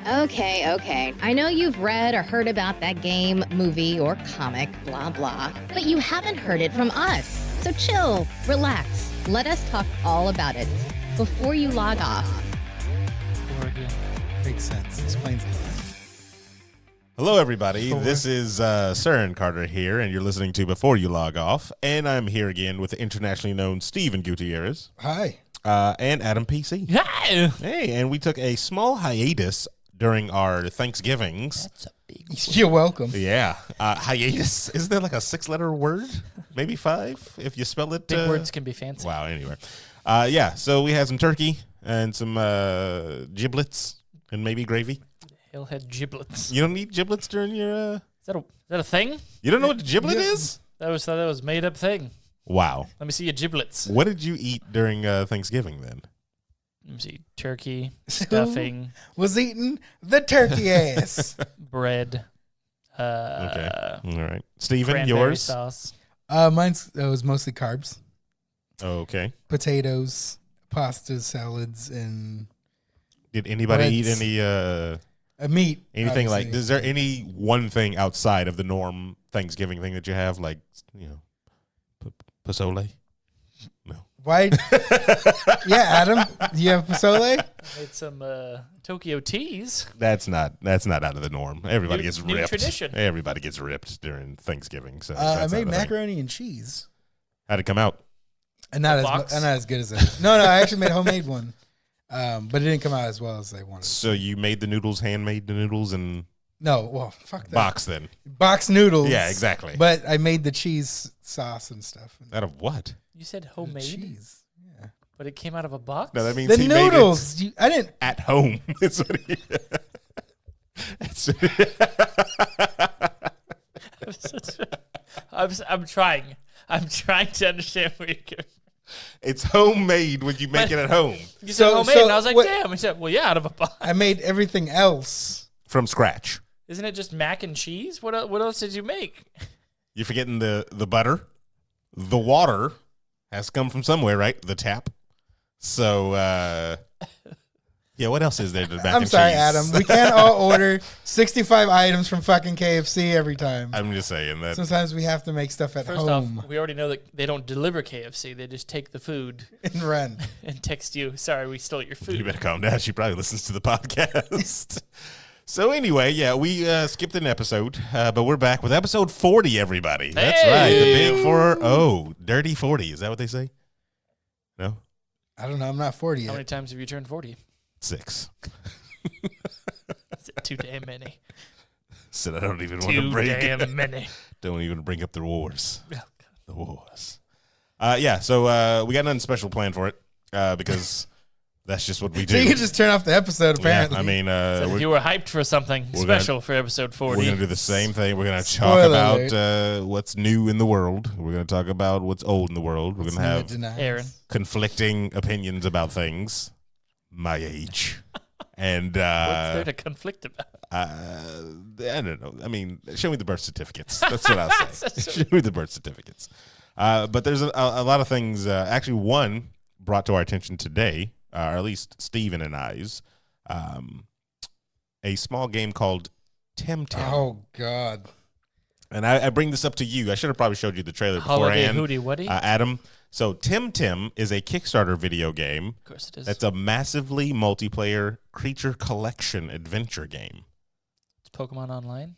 Okay. I know you've read or heard about that game, movie, or comic, blah, blah, but you haven't heard it from us. So chill, relax, let us talk all about it before you log off. Oregon. Makes sense. Explains a lot. Hello, everybody. This is Søren Carter here, and you're listening to Before You Log Off. And I'm here again with the internationally known Steven Gutierrez. Hi. And Adam PC. Hi. Hey, and we took a small hiatus during our Thanksgivings. That's a big You're welcome. Yeah. Hiatus. Isn't that like a 6-letter word? Maybe 5 if you spell it. big words can be fancy. Wow, anyway. Yeah, so we had some turkey and some giblets and maybe gravy. Hillhead giblets. You don't eat giblets during your... Is that a thing? You don't know what a giblet is? That was a made up thing. Wow. Let me see your giblets. What did you eat during Thanksgiving then? Let me see. Turkey, stuffing, Was eating the turkey ass. bread. Okay. All right. Steven, Cranberry yours? sauce. Mine's was mostly carbs. Okay. Potatoes, pastas, salads, and Did anybody Breads. eat any meat. anything like? obviously. Is there any one thing outside of the norm Thanksgiving thing that you have, like pozole? No. Why? Yeah, Adam, do you have pozole? I made some Tokyo teas. That's not out of the norm. Everybody New- gets new ripped. tradition. Everybody gets ripped during Thanksgiving. So I that's made not a thing. macaroni and cheese. How'd it come out? And not box? not as good as that. No, I actually made a homemade one. But it didn't come out as well as I wanted. So you made the noodles, handmade the noodles, and No, well, fuck that. box then. Box noodles. Yeah, exactly. But I made the cheese sauce and stuff. Out of what? You said The homemade, cheese. Yeah. but it came out of a box? No, that means The he made it noodles. I didn't. at home. That's what he. I'm trying. I'm trying to understand where you're going. It's homemade when you make it at home You said So- homemade, so and I was like, what- damn. He said, well, yeah, out of a box. I made everything else. from scratch. Isn't it just mac and cheese? What else did you make? You're forgetting the butter. The water has to come from somewhere, right? The tap. So, yeah, what else is there to mac I'm and sorry, cheese? Adam. We can't all order 65 items from fucking KFC every time. I'm just saying that. Sometimes we have to make stuff at First home off, we already know that they don't deliver KFC. They just take the food and run. and text you, sorry, we stole your food. You better calm down. She probably listens to the podcast. So anyway, yeah, we skipped an episode, but we're back with episode 40, everybody. That's right. The big 40. Dirty 40. Is that what they say? No? I don't know. I'm not 40 How many yet. times have you turned 40? 6. That's too damn many. Said I don't even want to Too bring damn many. Don't even bring up the wars. Oh, God. The wars. Yeah, so we got nothing special planned for it because that's just what we do. So you can just turn off the episode, apparently. Yeah, I mean, So if we're you were hyped for something we're special for episode 40. going to do the same thing. We're going to talk Spoiler about what's new in the world. We're going to talk about what's old in the world. We're going to have Aaron. conflicting opinions about things. My age. And What's there to conflict about? I don't know. I mean, show me the birth certificates. That's what I'll say. Show me the birth certificates. But there's a lot of things. Actually, one brought to our attention today, or at least Steven and I's, a small game called Tim Tim. Oh, God. And I bring this up to you. I should have probably showed you the trailer Holiday beforehand. Hootie Woody? Adam. So Tim Tim is a Kickstarter video game. Of course it is. That's a massively multiplayer creature collection adventure game. It's Pokemon Online.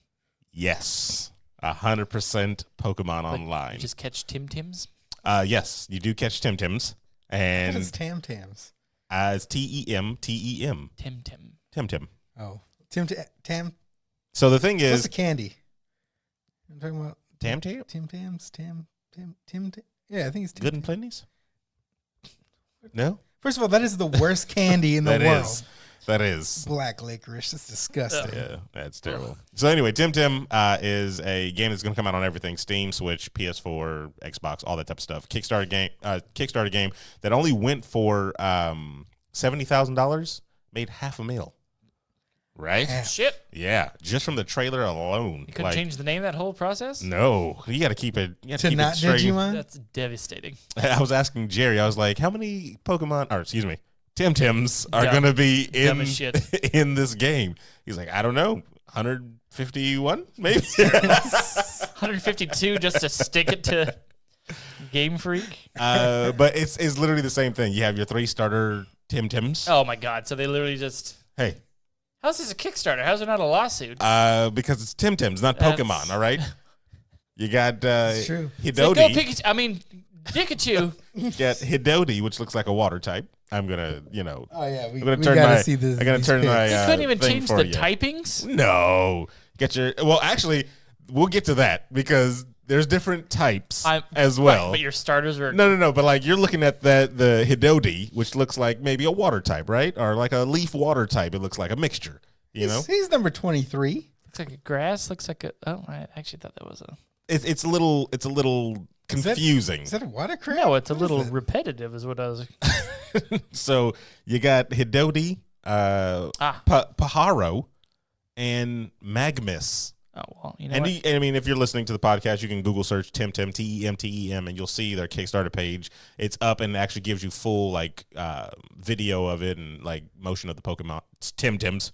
Yes. 100% Pokemon Like, Online. You just catch Tim Tims? Yes, you do catch Tim Tims. What And is Tam Tams? as Tem. Tim Tim. Tim Tim. Oh. Tam. So the thing What's is, the candy? I'm talking about Tam Tam? Tim Tams. Tim. Yeah, I think it's Tim. Good and Plenty's? No? First of all, that is the worst candy in the That world. is. That is. Black licorice. That's disgusting. Yeah, that's terrible. So anyway, Tim Tim is a game that's going to come out on everything: Steam, Switch, PS4, Xbox, all that type of stuff. Kickstarter game that only went for $70,000, made $500,000. Right? Yeah. Shit. Yeah, just from the trailer alone. You couldn't change the name that whole process? No, you got to keep it. You got To keep not it straight. Digimon? That's devastating. I was asking Jerry. I was like, "How many Pokemon? Or excuse me, Tim Tims are Dumb. going to be Dumb as shit. in this game? He's like, I don't know, 151 maybe. 152 just to stick it to Game Freak. But it's literally the same thing. You have your 3 starter Tim Tims. Oh my God! So they literally just. Hey, How's this a Kickstarter? How's there not a lawsuit? because it's Tim Tims, not Pokemon. All right. You got true. Go Hidodi. Pikachu. I mean, Pikachu. You got Hidodi, which looks like a water type. I'm gonna, Oh yeah, we I'm gonna gotta see this. I'm gonna turn these my. pics. You couldn't even thing change for the you. typings. No, get your. Well, actually, we'll get to that because there's different types as well. Right, but your starters are. No. But like you're looking at the Hidodi, which looks like maybe a water type, right? Or like a leaf water type. It looks like a mixture. You know, He's number 23. Looks like a grass. Looks like a. Oh, I actually thought that was a. it's a little confusing. Is that a water crab? No, it's a What is little that? repetitive, is what I was. So you got Hidodi, Pajaro, and Magmis. Oh well, you know And what? I mean, if you're listening to the podcast, you can Google search Tim Tem, and you'll see their Kickstarter page. It's up and it actually gives you full like video of it and like motion of the Pokemon. It's Tim Tims.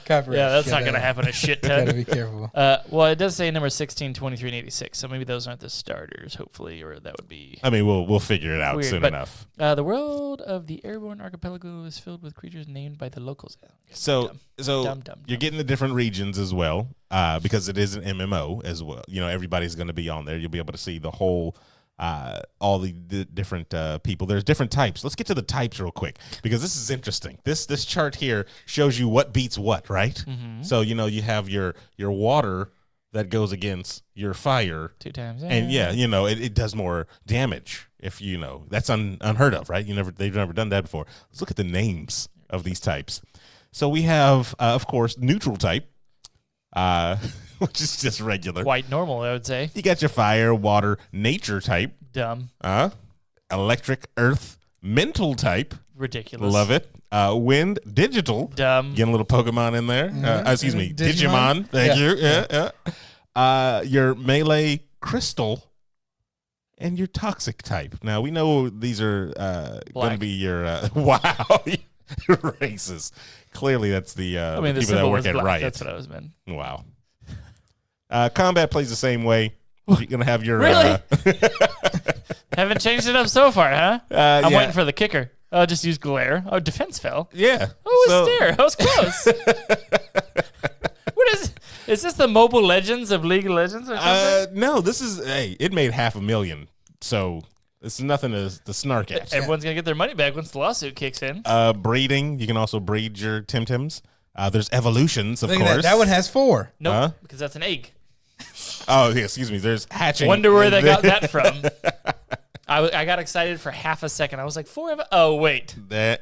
Cover Yeah, it. that's not Gotta- going to happen a shit Gotta ton. be careful. Well, it does say number 16, 23, and 86, so maybe those aren't the starters, hopefully, or that would be I mean, we'll figure it out weird. soon But, enough. The world of the airborne archipelago is filled with creatures named by the locals. So Dumb. you're getting the different regions as well, because it is an MMO as well. You know, everybody's going to be on there. You'll be able to see the whole, all the different people. There's different types. Let's get to the types real quick because this is interesting. This chart here shows you what beats what, right? Mm-hmm. So you know you have your water that goes against your fire. 2 times. And yeah, you know, it does more damage if you know that's unheard of, right? They've never done that before. Let's look at the names of these types. So we have, of course, neutral type, which is just regular. Quite normal, I would say. You got your fire, water, nature type, Dumb. electric, earth, mental type. Ridiculous. Love it. Wind, digital. Dumb. Getting a little Pokemon in there. Excuse me, Digimon. Digimon. Thank Yeah. you. Yeah. Your melee, crystal, and your toxic type. Now we know these are going to Black. be your wow races. Clearly, that's the I mean, the people that symbol work was at black. Riot. That's what I was meant. Wow. Combat plays the same way. You're gonna have your Really? Haven't changed it up so far, huh? I'm yeah. waiting for the kicker. Oh, just use glare. Oh, defense fell. Yeah. Oh, So- stare. I was close. What is this the Mobile Legends of League of Legends or something? No, this is it made $500,000, so it's nothing to snark at. Everyone's going to get their money back once the lawsuit kicks in. Breeding, you can also breed your Tim Tims. There's evolutions, of Look at course. that one has 4. Nope, Huh? because that's an egg. Oh, yeah, excuse me. There's hatching. Wonder where they got that from. I got excited for half a second. I was like, 4 of it? Oh, wait.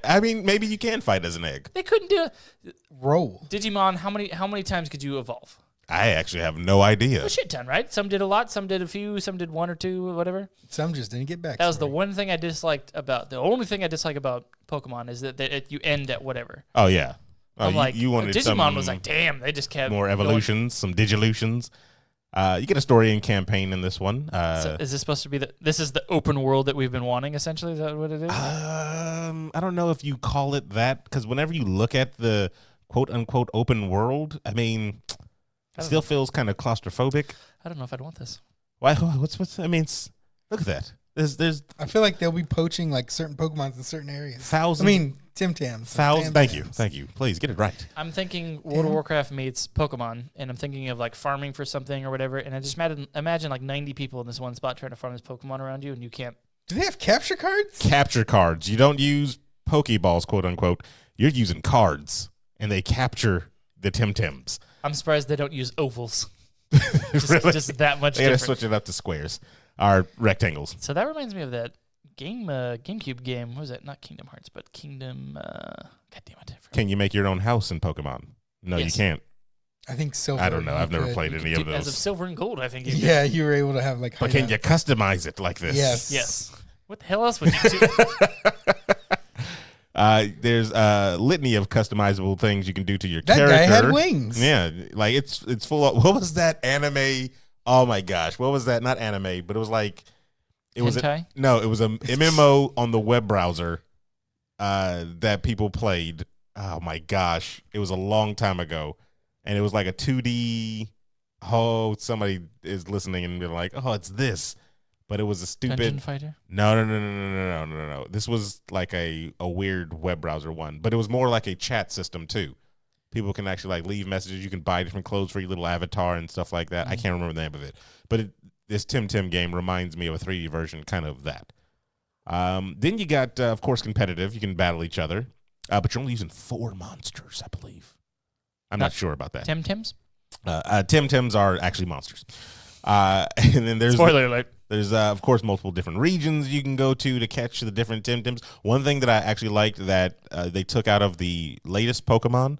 I mean, maybe you can fight as an egg. They couldn't do it. Roll. Digimon, how many times could you evolve? I actually have no idea. A shit ton, right? Some did a lot, some did a few, some did 1 or 2 or whatever. Some just didn't get back. That was the one thing I disliked about the only thing I dislike about Pokemon is that you end at whatever. Oh yeah. Oh, I'm like, you wanted Digimon some was like, damn, they just kept more going. evolutions, some Digilutions. You get a story and campaign in this one. So is this supposed to be this is the open world that we've been wanting? Essentially, is that what it is? I don't know if you call it that because whenever you look at the quote unquote open world, I mean, it still feels kind of claustrophobic. I don't know if I'd want this. Why? What's? I mean, look at that. There's I feel like they'll be poaching like certain Pokemon in certain areas. thousands. I mean, Tim Tams. thousands. Thank you. Please get it right. I'm thinking World of Warcraft meets Pokemon, and I'm thinking of like farming for something or whatever. And I just imagine like 90 people in this one spot trying to farm this Pokemon around you, and you can't. Do they have capture cards? Capture cards. You don't use Pokeballs, quote unquote. You're using cards, and they capture the Tim Tims. I'm surprised they don't use ovals. Really? Just that much They gotta different. switch it up to squares or rectangles. So that reminds me of that GameCube game. What was it? Not Kingdom Hearts, but Kingdom. God damn it! I forgot. Can you make your own house in Pokemon? No, Yes. you can't. I think Silver. I don't know. you I've never could. played any of As of those. Silver and Gold, I think. You Yeah, you were able to have like. But can you hideouts. customize it like this? Yes. Yes. What the hell else would you do? There's a litany of customizable things you can do to your That character. guy had wings. Yeah, like it's full of. What was that anime? Oh my gosh, what was that? Not anime, but it was like It was Hentai? it was a MMO on the web browser that people played. Oh my gosh, it was a long time ago, and it was like a 2D. Oh, somebody is listening and they're like, "Oh, it's this," but it was a stupid Dungeon Fighter? No. This was like a weird web browser one, but it was more like a chat system too. People can actually like leave messages. You can buy different clothes for your little avatar and stuff like that. I can't remember the name of it, but this Tim game reminds me of a 3D version, kind of that. Then you got, of course, competitive. You can battle each other, but you're only using 4 monsters, I believe. I'm not sure about that. Tim-Tims? Tim are actually monsters. And then there's Spoiler alert. There's, of course, multiple different regions you can go to catch the different Tim-Tims. One thing that I actually liked that they took out of the latest Pokemon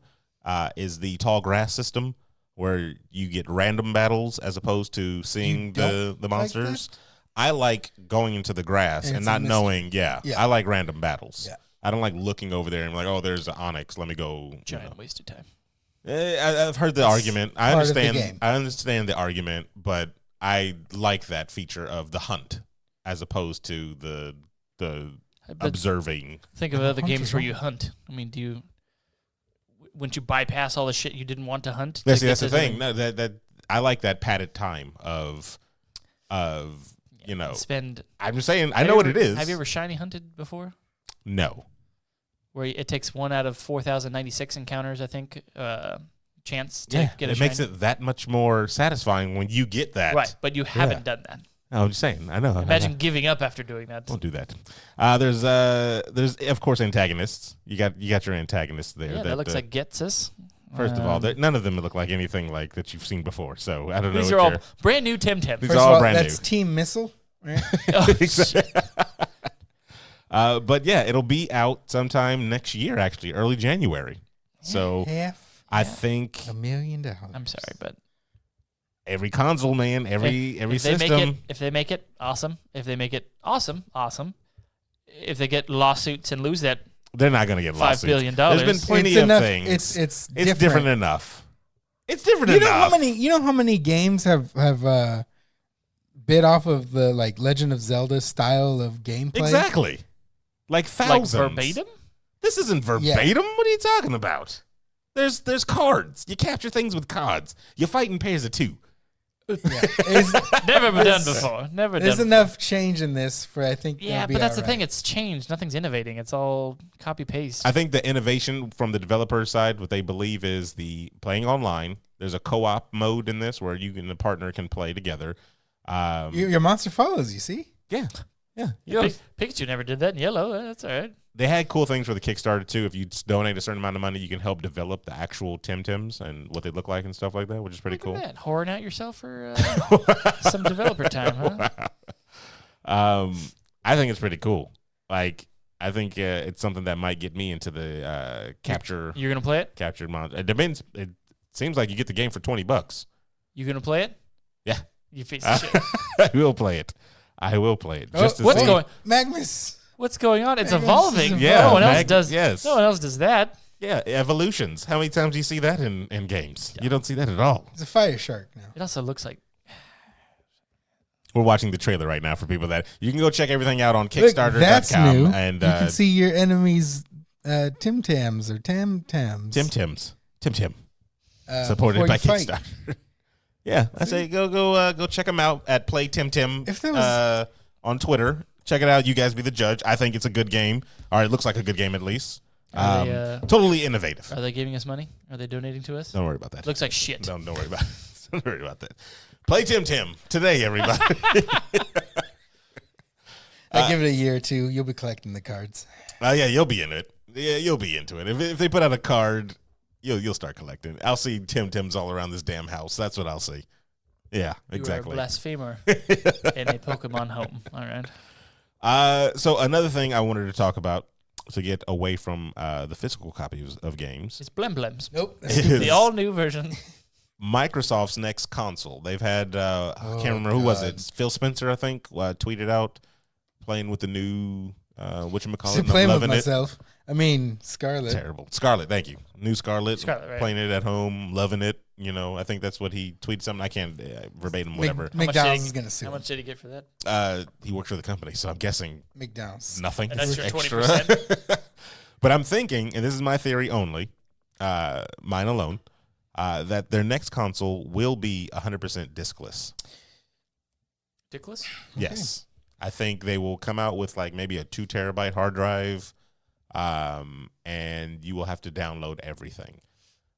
is the tall grass system, where you get random battles as opposed to seeing the monsters. Like I like going into the grass and not knowing. Yeah, I like random battles. Yeah. I don't like looking over there and like, oh, there's an Onyx. Let me go. Giant waste of time. I've heard the argument. I understand. I understand the argument, but I like that feature of the hunt as opposed to the observing. Think of other games where you hunt. I mean, wouldn't you bypass all the shit you didn't want to hunt? That's the thing. No, that I like that padded time of spend. I'm just saying. I know what it is. Have you ever shiny hunted before? No. Where it takes 1 out of 4,096 encounters, I think, chance to get a it shiny. makes it that much more satisfying when you get that. Right, but you haven't done that. No, I'm just saying. I know. Imagine giving up after doing that. Don't do that. There's of course antagonists. You got your antagonists there. Yeah, that looks like Getsus. First of all, none of them look like anything like that you've seen before. So I don't know. These are all brand new Tim-Tims. These are all brand new. That's Team Missile, right? But yeah, it'll be out sometime next year, actually, early January. So I think $1 million. I'm sorry, but every console, man, every system. If they make it, awesome. If they make it awesome. If they get lawsuits and lose that, they're not going to get lawsuits. $5 billion. There's been plenty of things. It's different enough. It's different enough. You know how many games have bit off of the like Legend of Zelda style of gameplay? Exactly. Like thousands. Like verbatim? This isn't verbatim. What are you talking about? There's cards. You capture things with cards. You fight in pairs of 2. Never been done before. There's enough change in this for I think. Yeah, but that's the thing. It's changed. Nothing's innovating. It's all copy paste. I think the innovation from the developer side, what they believe is the playing online. There's a co-op mode in this where you and the partner can play together. Your monster follows you. See? Yeah. Pikachu never did that in yellow. That's all right. They had cool things for the Kickstarter too. If you donate a certain amount of money, you can help develop the actual Tim-Tims and what they look like and stuff like that, which is pretty cool. That. Whoring out yourself for some developer time, huh? I think it's pretty cool. Like, I think it's something that might get me into the capture. You're gonna play it? Captured monster. It depends. It seems like you get the game for $20. You gonna play it? Yeah, you piece of shit. I will play it. What's going? Magnus. What's going on? It's evolving. Yeah, no one else does. Yes. No one else does that. Yeah, evolutions. How many times do you see that in games? Yeah. You don't see that at all. It's a fire shark now. It also looks like. We're watching the trailer right now for people that you can go check everything out on Kickstarter.com. That's new. And you can see your enemies' Tim-Tams or Tam-Tams. Tim. Supported by Kickstarter. Yeah, I say go check them out at Play Tim on Twitter. Check it out. You guys be the judge. I think it's a good game. All right, it looks like a good game at least. Totally innovative. Are they giving us money? Are they donating to us? Don't worry about that. Looks like shit. Don't worry about it. Don't worry about that. Play Tim today, everybody. I give it a year or 2. You'll be collecting the cards. Yeah, you'll be in it. Yeah, you'll be into it. If they put out a card, you'll start collecting. I'll see Tim-Tims all around this damn house. That's what I'll see. Yeah, exactly. You are a blasphemer in a Pokemon home. All right. So another thing I wanted to talk about to get away from the physical copies of games. It's Blems. Nope. The all-new version. Microsoft's next console. They've had, I can't remember who was it. Phil Spencer, I think, tweeted out playing with the new, whatchamacallit. Playing with myself. I mean, Scarlet. Terrible. Scarlet, thank you. New Scarlet, Right. playing it at home, loving it. You know, I think that's what he tweeted something. I can't verbatim, whatever. McDonald's is going to sue. How much did he get for that? He works for the company, so I'm guessing McDonald's. nothing. And that's your extra. 20%? But I'm thinking, and this is my theory only, mine alone, that their next console will be 100% diskless. Dickless? Yes. I think they will come out with like maybe a 2 terabyte hard drive, and you will have to download everything.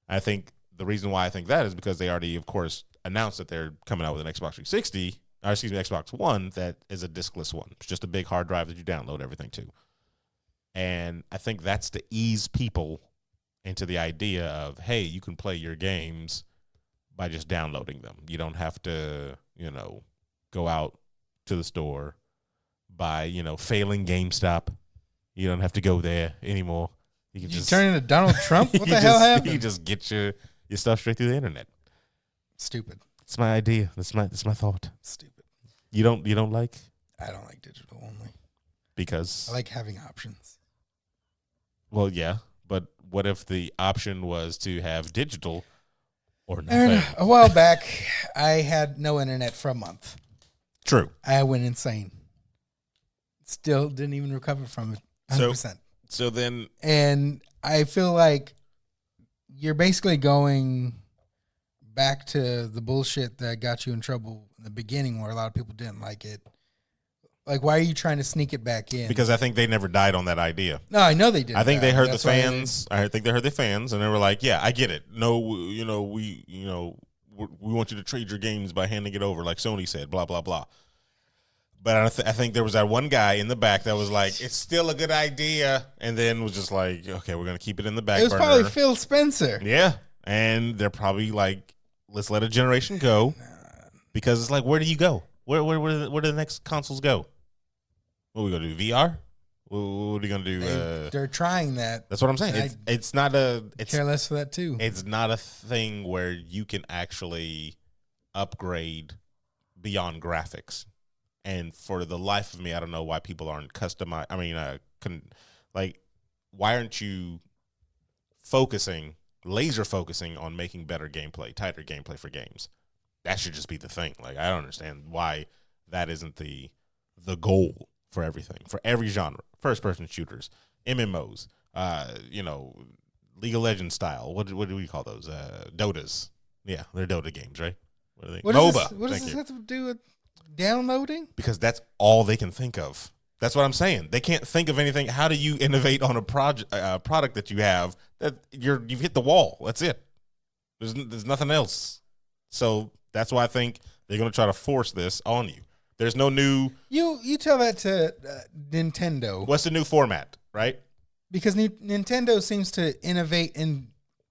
I think the reason why I think that is because they already, of course, announced that they're coming out with an Xbox 360, or excuse me, Xbox One that is a diskless one. It's just a big hard drive that you download everything to. And I think that's to ease people into the idea of, hey, you can play your games by just downloading them. You don't have to, go out to the store, buy, failing GameStop. You don't have to go there anymore. You can just turn into Donald Trump? What the hell happened? You just get your stuff straight through the internet. Stupid. It's my idea. That's my thought. Stupid. You don't like? I don't like digital only. Because I like having options. Well, yeah, but what if the option was to have digital or nothing? A while back, I had no internet for a month. True. I went insane. Still didn't even recover from it 100%. So then... And I feel like you're basically going back to the bullshit that got you in trouble in the beginning where a lot of people didn't like it. Like, why are you trying to sneak it back in? Because I think they never died on that idea. No, I know they did. I think they heard the fans. I think they heard the fans, and they were like, "Yeah, I get it. No, we want you to trade your games by handing it over, like Sony said. Blah blah blah." But I think there was that one guy in the back that was like, "It's still a good idea," and then was just like, "Okay, we're gonna keep it in the back burner." It was probably Phil Spencer. Yeah, and they're probably like, "Let's let a generation go," because it's like, where do you go? Where do the next consoles go? What are we gonna do? VR? What are you gonna do? They're trying that. That's what I'm saying. It's not a. It's care less for that too. It's not a thing where you can actually upgrade beyond graphics. And for the life of me, I don't know why people aren't customized. I mean, why aren't you laser focusing on making better gameplay, tighter gameplay for games? That should just be the thing. Like, I don't understand why that isn't the goal for everything, for every genre. First-person shooters, MMOs, League of Legends style. What do we call those? Dotas. Yeah, they're Dota games, right? What are they? MOBA. What does this have to do with downloading? Because that's all they can think of. That's what I'm saying. They can't think of anything. How do you innovate on a product that you have that you've hit the wall? That's it. There's nothing else. So that's why I think they're going to try to force this on you. There's no new. You tell that to Nintendo. What's the new format, right? Because Nintendo seems to innovate in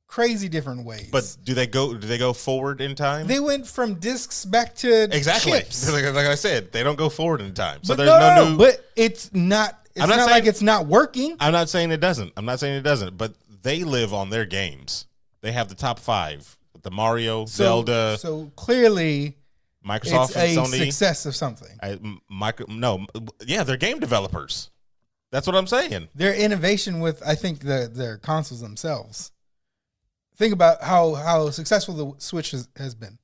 crazy different ways. But do they go forward in time? They went from discs back to exactly. chips. Like I said, they don't go forward in time. So but there's no new. But it's not. It's not like it's not working. I'm not saying it doesn't. But they live on their games. They have the top 5. The Mario, Zelda. So clearly, Microsoft it's and a Sony. success of something. They're game developers. That's what I'm saying. Their innovation with, I think, their consoles themselves. Think about how successful the Switch has been.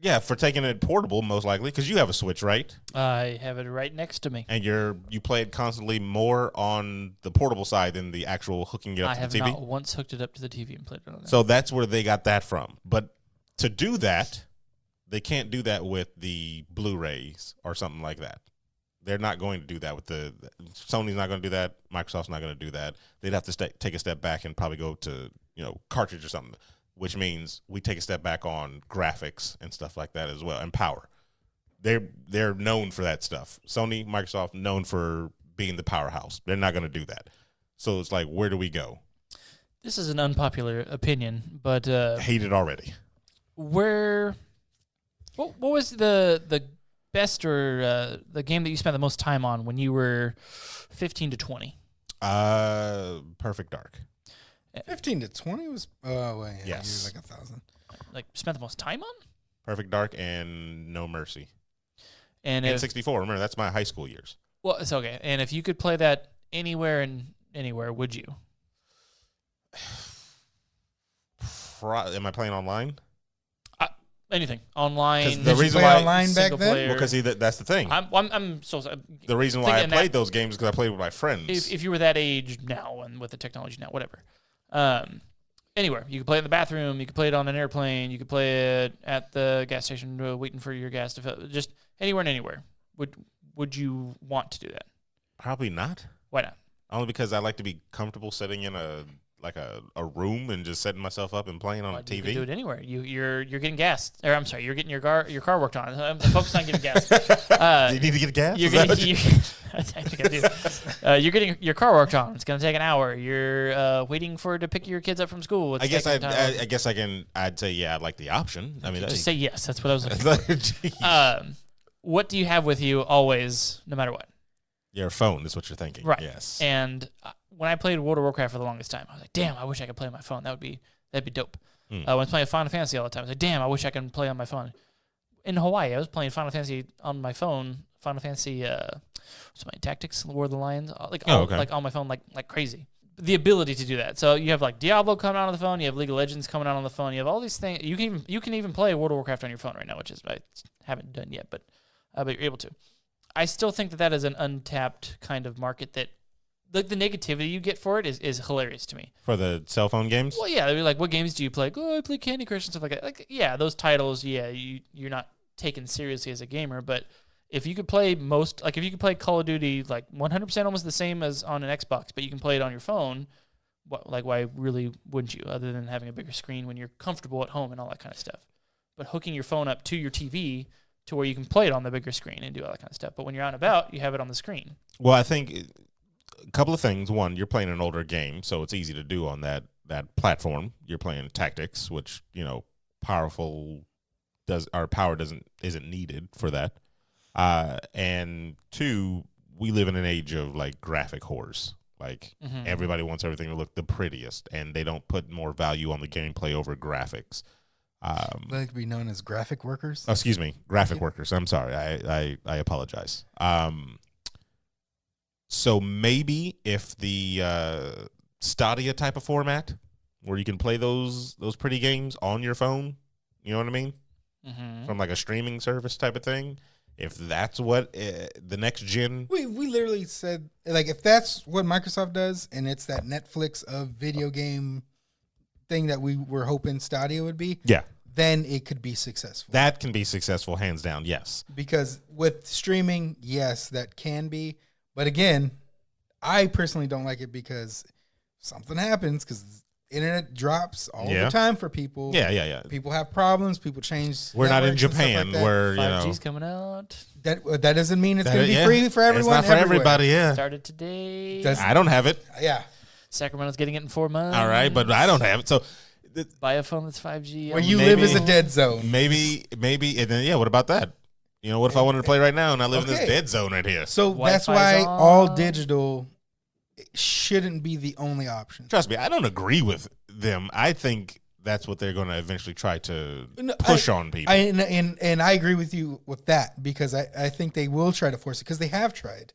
Yeah, for taking it portable, most likely, because you have a Switch, right? I have it right next to me. And you play it constantly more on the portable side than the actual hooking it up to the TV? I have not once hooked it up to the TV and played it on there. So that's where they got that from. But to do that, they can't do that with the Blu-rays or something like that. They're not going to do that with Sony's not going to do that. Microsoft's not going to do that. They'd have to take a step back and probably go to, cartridge or something, which means we take a step back on graphics and stuff like that as well, and power. They're known for that stuff. Sony, Microsoft, known for being the powerhouse. They're not going to do that. So it's like, where do we go? This is an unpopular opinion, but hate it already. What was the best or the game that you spent the most time on when you were 15 to 20? Perfect Dark. 15 to 20 was yes. Like 1,000. Like spent the most time on? Perfect Dark and No Mercy. And 64. Remember, that's my high school years. Well, it's okay. And if you could play that anywhere in anywhere, would you? Am I playing online? Anything online. 'Cause the Did you reason play why- online back single then? player. Well, because that's the thing. I'm so The reason why I thinking played that- those games is because I played with my friends. if you were that age now and with the technology now, whatever. Anywhere. You could play it in the bathroom. You could play it on an airplane. You could play it at the gas station waiting for your gas to fill. Just anywhere and anywhere. Would you want to do that? Probably not. Why not? Only because I like to be comfortable sitting in a room and just setting myself up and playing on a You can TV. do it anywhere. You're getting gas. Or I'm sorry, you're getting your car worked on. I'm focused on getting gas. Do you need to get gas? You're Is that getting, what you- I think I do. You're getting your car worked on. It's going to take an hour. You're waiting for it to pick your kids up from school. It's I guess taking time. I guess I'd say yeah, I'd like the option. I mean, Just say yes. That's what I was looking for. What do you have with you always, no matter what? your phone is what you're thinking. Right. Yes. And when I played World of Warcraft for the longest time, I was like, damn, I wish I could play on my phone. That'd be dope. When I was playing Final Fantasy all the time, I was like, damn, I wish I could play on my phone. In Hawaii, I was playing Final Fantasy on my phone. Final Fantasy, what's my Tactics, War of the Lions, like on my phone, like crazy. The ability to do that. So you have like Diablo coming out on the phone. You have League of Legends coming out on the phone. You have all these things. You can even play World of Warcraft on your phone right now, which is I haven't done yet, but you're able to. I still think that is an untapped kind of market that, like, the negativity you get for it is hilarious to me. For the cell phone games? Well, yeah, they'd be like, what games do you play? Oh, I play Candy Crush and stuff like that. Like, yeah, those titles, yeah, you're not taken seriously as a gamer, but if you could play if you could play Call of Duty like 100% almost the same as on an Xbox, but you can play it on your phone, why really wouldn't you, other than having a bigger screen when you're comfortable at home and all that kind of stuff? But hooking your phone up to your TV to where you can play it on the bigger screen and do all that kind of stuff. But when you're out and about, you have it on the screen. Well, I think a couple of things. One, you're playing an older game, so it's easy to do on that platform. You're playing Tactics, which, power isn't needed for that. And two, we live in an age of like graphic whores. Like everybody wants everything to look the prettiest, and they don't put more value on the gameplay over graphics. They like to be known as graphic workers. Oh, excuse me, graphic workers. I'm sorry. I apologize. So maybe if the Stadia type of format where you can play those pretty games on your phone, you know what I mean? From like a streaming service type of thing. If that's what the next gen... We literally said, like, if that's what Microsoft does and it's that Netflix of video game thing that we were hoping Stadia would be, yeah, then it could be successful. That can be successful, hands down, yes. Because with streaming, yes, that can be. But again, I personally don't like it because something happens because internet drops all the time for people. Yeah. People have problems. People change. We're not in Japan like where 5G's coming out. That doesn't mean it's going to be free for everyone. It's not for everybody. Yeah, Started today. I don't have it. Yeah, Sacramento's getting it in 4 months. All right, but I don't have it. So buy a phone that's 5G. where you live is a dead zone. Maybe, and then what about that? What if I wanted to play right now and I live in this dead zone right here? So that's Wi-Fi's why on. all digital shouldn't be the only option. Trust me, I don't agree with them. I think that's what they're going to eventually try to push on people. And I agree with you with that because I think they will try to force it because they have tried.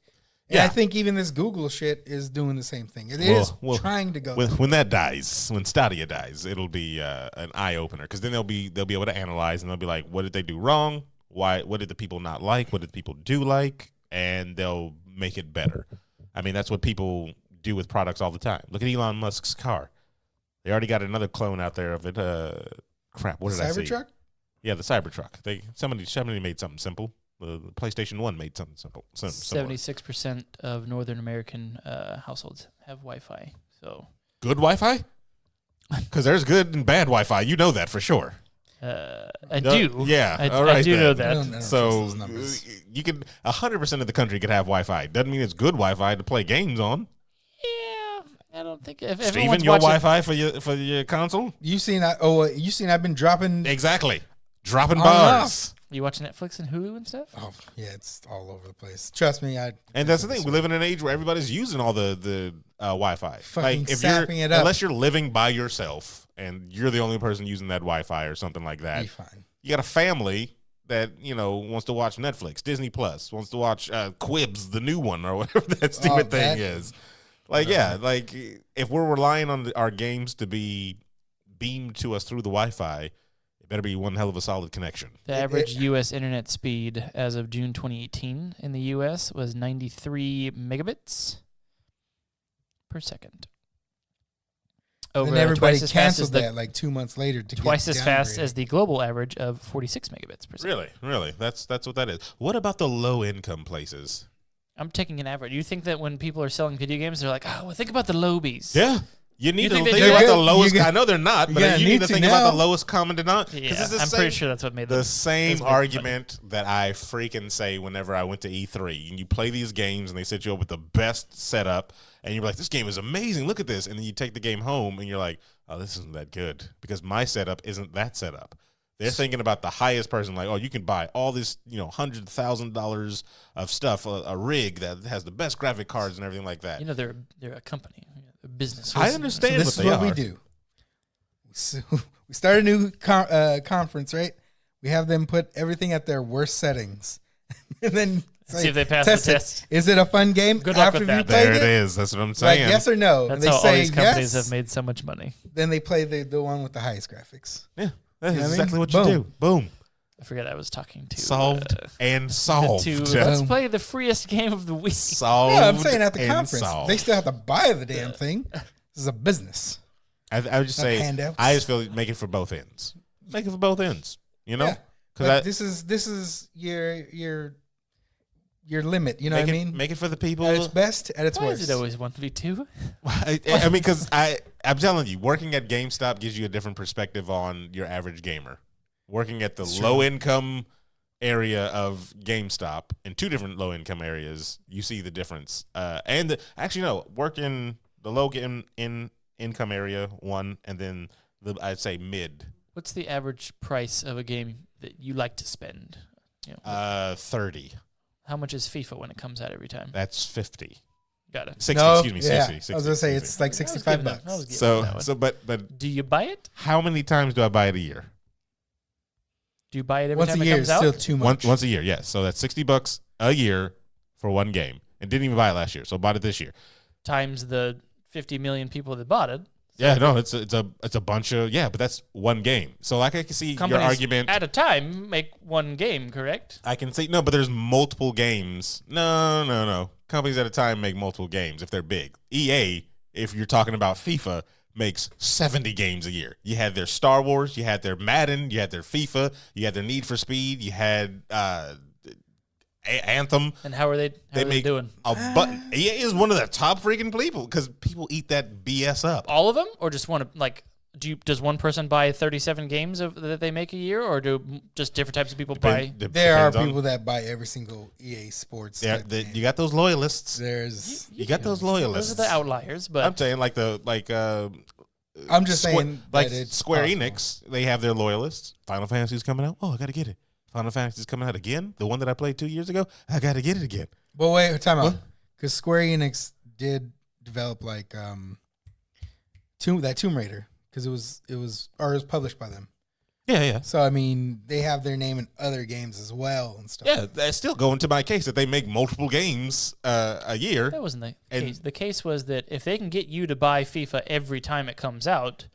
And I think even this Google shit is doing the same thing. It is trying to go. When that dies, when Stadia dies, it'll be an eye opener because then they'll be able to analyze and they'll be like, what did they do wrong? What did the people not like? What did the people do like? And they'll make it better. I mean, that's what people do with products all the time. Look at Elon Musk's car. They already got another clone out there of it. Crap, what did I say? Cybertruck? Yeah, the Cybertruck. Somebody made something simple. The PlayStation 1 made something simple. 76% of Northern American households have Wi-Fi. So good Wi-Fi? Because there's good and bad Wi-Fi. You know that for sure. I do. Yeah, I, all right. I do then. know I that. don't So trust those numbers. you could 100% of the country could have Wi-Fi. Doesn't mean it's good Wi-Fi to play games on. Yeah, I don't think if Steven, everyone's your watching, Wi-Fi for your console? You seen I've been dropping. Exactly. Dropping On and bars. you watch Netflix and Hulu and stuff. Oh yeah, it's all over the place. Trust me, And that's the thing. We live in an age where everybody's using all the Wi-Fi. Fucking sapping it up. Unless you're living by yourself and you're the only person using that Wi-Fi or something like that. be fine. You got a family that wants to watch Netflix, Disney Plus, wants to watch Quibs, the new one, or whatever that stupid thing is. Like, yeah, like if we're relying on our games to be beamed to us through the Wi-Fi, it better be one hell of a solid connection. The average U.S. internet speed as of June 2018 in the U.S. was 93 megabits per second. And everybody twice as fast as canceled that like 2 months later to twice get as fast downgraded. as the global average of 46 megabits per second. Really, that's what that is. What about the low-income places? I'm taking an average. You think that when people are selling video games, they're like, oh, well, think about the lobies. Yeah. You need to think think they do about that? the lowest. You I know they're not, you're but gonna you need need to to think about now. the lowest common denominator. Yeah, It's the I'm same, pretty sure that's what made the them. same that's what made them argument that I freaking say whenever I went to E3. And you play these games, and they set you up with the best setup, and you're like, "This game is amazing. Look at this!" And then you take the game home, and you're like, "Oh, this isn't that good because my setup isn't that setup." They're thinking about the highest person, like, "Oh, you can buy all this, $100,000 of stuff, a rig that has the best graphic cards and everything like that." You know, they're a company, a business. I understand This what is they what we are. do. So we start a new conference, right? We have them put everything at their worst settings, and then See if they pass the test it. test. Is it a fun game? Good luck after with you that. played There it is. That's what I'm Like saying. yes or no? That's and they how all say these companies yes. have made so much money. Then they play the one with the highest graphics. Yeah, that's You know what I mean? exactly what Boom. you do. Boom. I forget I was talking to Solved and solved. let's play the freest game of the week. Solved. Yeah, I'm saying at the and conference, solved. they still have to buy the damn thing. This is a business. I would just Not say, handouts. I just feel make it for both ends. Make it for both ends. You know, Yeah. But this is your limit. You know what I mean? Make it for the people. At its best, at its Why worst. is it always 1v2? I mean, because I'm telling you, working at GameStop gives you a different perspective on your average gamer. Working at the low income area of GameStop in two different low income areas, you see the difference. Work in the low income area one, and then I'd say mid. What's the average price of a game that you like to spend? 30. How much is FIFA when it comes out every time? That's 50. Got it. 60. No, Excuse me. yeah. 60. I was gonna say 60. it's like I was $65. giving that- I was giving that one. But Do you buy it? how many times do I buy it a year? Do you buy it every Once time a it year comes is still out? too much. Once a year, yes. So that's $60 a year for one game, and didn't even buy it last year. So bought it this year. Times the 50 million people that bought it. Yeah, no, it's a bunch of but that's one game. So like I can see Companies your argument. at a time make one game, correct? I can see no, but there's multiple games. No. Companies at a time make multiple games if they're big. EA, if you're talking about FIFA, makes 70 games a year. You had their Star Wars, you had their Madden, you had their FIFA, you had their Need for Speed, you had Anthem. And how are they make doing? a button. EA is one of the top freaking people because people eat that BS up. All of them, or just one? Like, does one person buy 37 games that they make a year, or do just different types of people buy? There are Depends on- people that buy every single EA Sports. Yeah, type game. you got those loyalists. There's. You got those loyalists. Those are the outliers, but I'm saying I'm just saying like that it's Square possible. Enix, they have their loyalists. Final Fantasy's coming out. Oh, I got to get it. Final Fantasy's coming out again. The one that I played 2 years ago. I got to get it again. But wait, time out. What? Because Square Enix did develop like Tomb Raider because it was published by them. Yeah. So I mean, they have their name in other games as well and stuff. Yeah, that's still going to my case that they make multiple games a year. that wasn't the And- case. The case was that if they can get you to buy FIFA every time it comes out,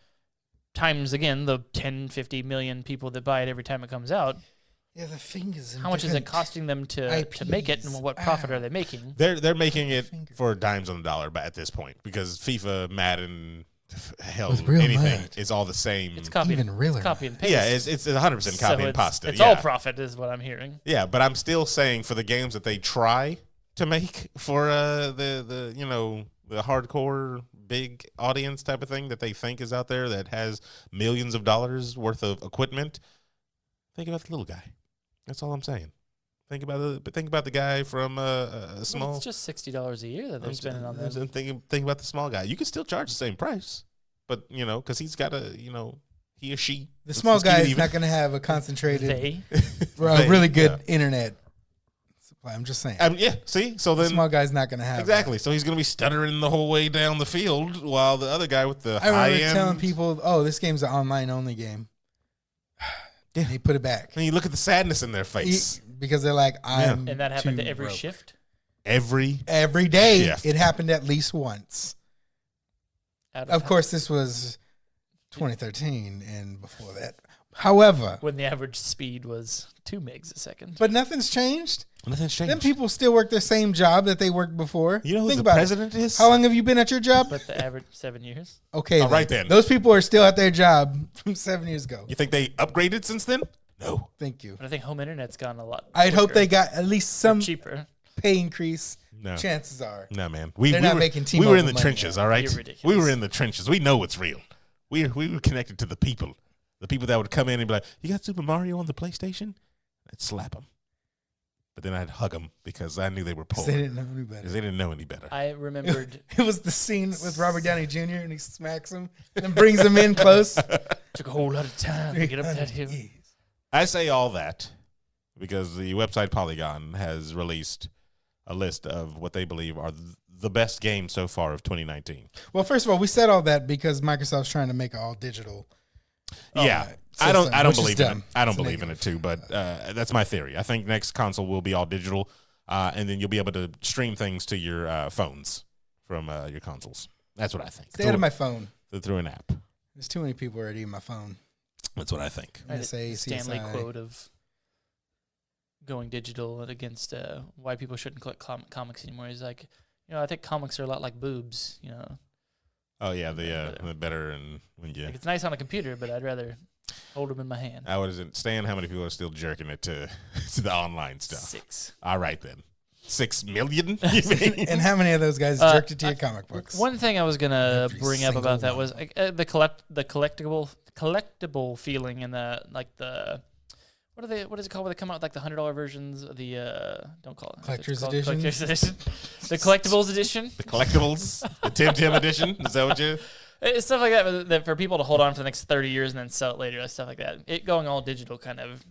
times again the 10, 50 million people that buy it every time it comes out, Yeah, the fingers. how much is it costing them to make it, and what profit are they making? They're making it for dimes on the dollar at this point because FIFA, Madden, hell, With real anything mud. is all the same. It's copy, Even realer. it's copy and paste. Yeah, it's 100% copy and it's, pasta. It's yeah. all profit, is what I'm hearing. Yeah, but I'm still saying for the games that they try to make for the hardcore big audience type of thing that they think is out there that has millions of dollars worth of equipment. Think about the little guy. That's all I'm saying. Think about the guy from a small. Well, it's just $60 a year that they're spending on this. Think about the small guy. You can still charge the same price, but because he's got he or she. The small guy is even. not going to have a concentrated, They really good internet supply. I'm just saying. Yeah. See, so The then small guy's not going to have exactly. So he's going to be stuttering the whole way down the field while the other guy with the I high remember end. telling people, "Oh, this game's an online only game." Yeah. They put it back And you look at the sadness in their face. because they're like, "I'm." and that happened too to every broke. shift. every day. shift. It happened at least once. Of course, this was 2013 and before that. However, when the average speed was 2 megs a second. But nothing's changed. Nothing's changed. Them people still work the same job that they worked before. You know who Think the about president is? How long have you been at your job? But the average 7 years. Okay, right then. Those people are still at their job from 7 years ago. You think they upgraded since then? No. Thank you. But I think home internet's gone a lot. I'd hope quicker they got at least some or cheaper. pay increase. No. Chances are. No, man. They're not making we were in the T-Mobile money trenches, now. all right? You're ridiculous. We were in the trenches. We know what's real. We were connected to the people. The people that would come in and be like, you got Super Mario on the PlayStation? I'd slap them. But then I'd hug them because I knew they were poor. They didn't know any better. Because they didn't know any better. I remembered. It was the scene with Robert Downey Jr. and he smacks him and brings him in close. Took a whole lot of time to get up that hill. I say all that because the website Polygon has released a list of what they believe are the best games so far of 2019. Well, first of all, we said all that because Microsoft's trying to make it all digital. Yeah. System, I don't which is believe in it. dumb. I don't It's believe in it too, but that's my theory. I think next console will be all digital, and then you'll be able to stream things to your phones from your consoles. That's what I think. Stay out of my phone. Through an app. There's too many people already in my phone. That's what I think. I had NSA, a Stanley CSI. quote of going digital against why people shouldn't collect comics anymore. He's like, I think comics are a lot like boobs. Oh yeah, the better and when you. Like it's nice on a computer, but I'd rather hold them in my hand. I wasn't Stan. How many people are still jerking it to the online stuff? 6. All right then, 6 million. You mean? And how many of those guys jerked it to your comic books? One thing I was gonna Every bring up single about that one. was the collectible feeling in the what is it called when they come out with like the $100 versions of the don't call it Collector's called edition? collector's edition, the collectibles edition. The collectibles, the Tim edition. Is that what you? It's stuff like that for people to hold on for the next 30 years and then sell it later. Stuff like that. It going all digital kind of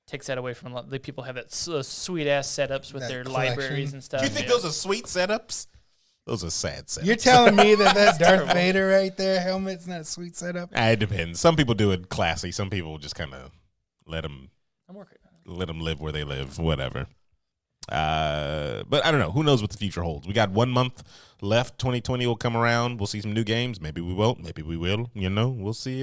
takes that away from a lot. The people have that sweet ass setups with That their collection. libraries and stuff. Do you think those are sweet setups? Those are sad setups. You're telling me that Darth terrible. Vader right there helmet's not a sweet setup? It depends. Some people do it classy. Some people just kind of let them I'm working. live where they live. Whatever. But I don't know. Who knows what the future holds? We got 1 month left. 2020 will come around. We'll see some new games. Maybe we won't. Maybe we will. We'll see.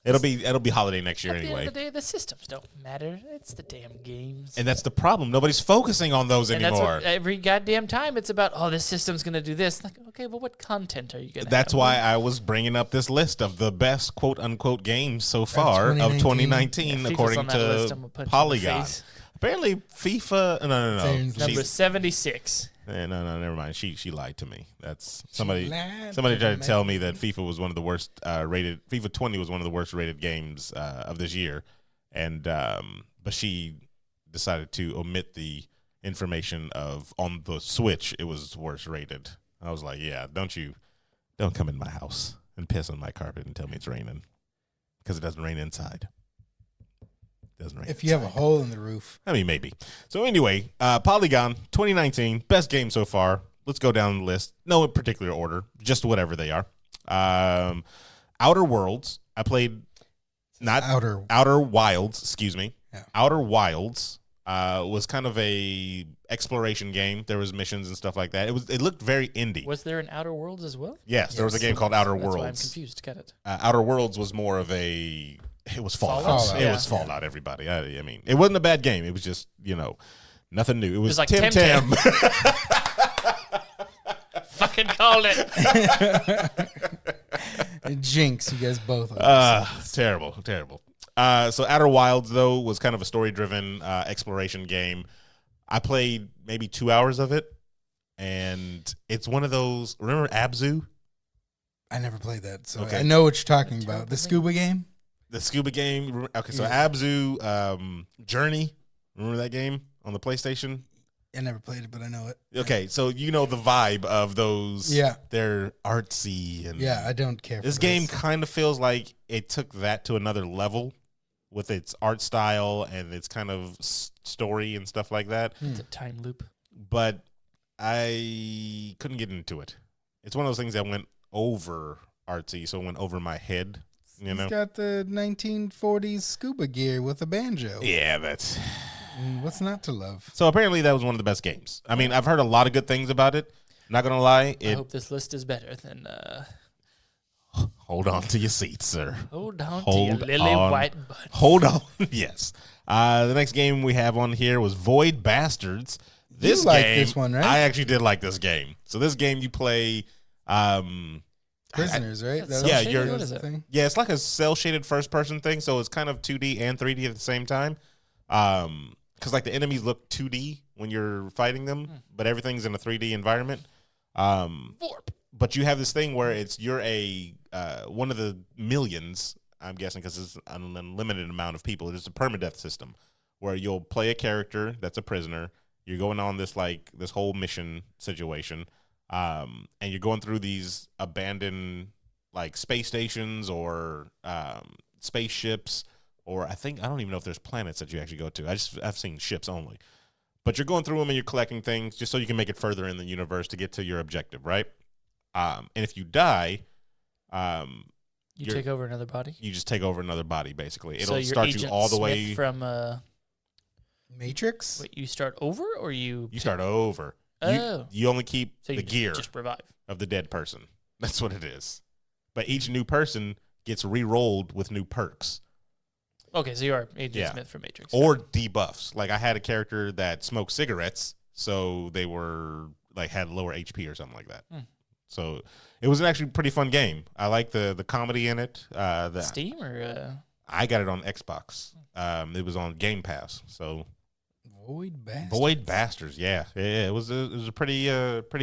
It'll be holiday next year At the anyway. end of the day, the systems don't matter. It's the damn games. And that's the problem. Nobody's focusing on those And that's anymore. what every goddamn time it's about, this system's going to do this. Like, okay, well, what content are you going to That's have? why I was bringing up this list of the best quote unquote games so far of 2019 Yeah, FIFA's according on that list, I'm to gonna punch you in the Polygon. face. Apparently FIFA no. Sounds like- Number 76. No, never mind. She lied to me. That's lied somebody to tried to me. tell me that FIFA was one of the worst rated. FIFA 20 was one of the worst rated games of this year, and but she decided to omit the information of on the Switch it was worst rated. I was like, yeah, don't come in my house and piss on my carpet and tell me it's raining because it doesn't rain inside. If you have a hole in the roof. I mean, maybe. So anyway, Polygon 2019, best game so far. Let's go down the list. No particular order, just whatever they are. Outer Worlds. I played not Outer Wilds. Excuse me. Yeah. Outer Wilds was kind of a exploration game. There was missions and stuff like that. It looked very indie. Was there an Outer Worlds as well? Yes, there was a game called Outer That's why I'm Worlds. confused. Got it. Outer Worlds was more of a. It was Fallout. Fallout? It Yeah. was Fallout. Everybody. I mean, it wasn't a bad game. It was just nothing new. It was like Tim Tim. Tam. Fucking called it. Jinx, you guys both. Are Terrible. So Outer Wilds though was kind of a story-driven exploration game. I played maybe 2 hours of it, and it's one of those. Remember Abzu? I never played that, so Okay. I know what you're talking about. The scuba game? The scuba game. Okay, so Yeah. Abzu, Journey. Remember that game on the PlayStation? I never played it, but I know it. Okay, so you know the vibe of those. Yeah. They're artsy and Yeah, I don't care. this for game those. kind of feels like it took that to another level with its art style and its kind of story and stuff like that. It's a time loop. But I couldn't get into it. It's one of those things that went over artsy, so it went over my head. You know? He's got the 1940s scuba gear with a banjo. Yeah, that's What's not to love? So apparently that was one of the best games. I mean, I've heard a lot of good things about it. Not gonna lie, I hope this list is better than. Hold on to your seats, sir. Hold on to your lily white butt. Hold on. Yes. The next game we have on here was Void Bastards. This You like game, this one, right? I actually did like this game. So this game you play. Prisoners, right? That's Yeah, cel-shaded? you're- What is it? thing. Yeah, it's like a cel-shaded first-person thing, so it's kind of 2D and 3D at the same time. Because like the enemies look 2D when you're fighting them, but everything's in a 3D environment. Vorp. But you have this thing where you're a one of the millions, I'm guessing, because it's an unlimited amount of people. It's a permadeath system where you'll play a character that's a prisoner. You're going on this whole mission situation, and you're going through these abandoned like space stations or spaceships, or I don't even know if there's planets that you actually go to. I've seen ships only. But you're going through them and you're collecting things just so you can make it further in the universe to get to your objective, right? And if you die, You take over another body. you just take over another body, basically. It'll you're start you Agent all the Smith way. from. Matrix. Wait, you start over or you? You start over. Oh. You only keep So the you gear just revive. of the dead person. That's what it is. But each new person gets re-rolled with new perks Okay, so you are Agent Yeah. Smith from Matrix. or debuffs. Like I had a character that smoked cigarettes, so they were like had lower HP or something like that. So it was an actually pretty fun game. I like the comedy in it. Steam or I got it on Xbox. It was on Game Pass. So Void Bastards. Void Bastards, yeah. It was a pretty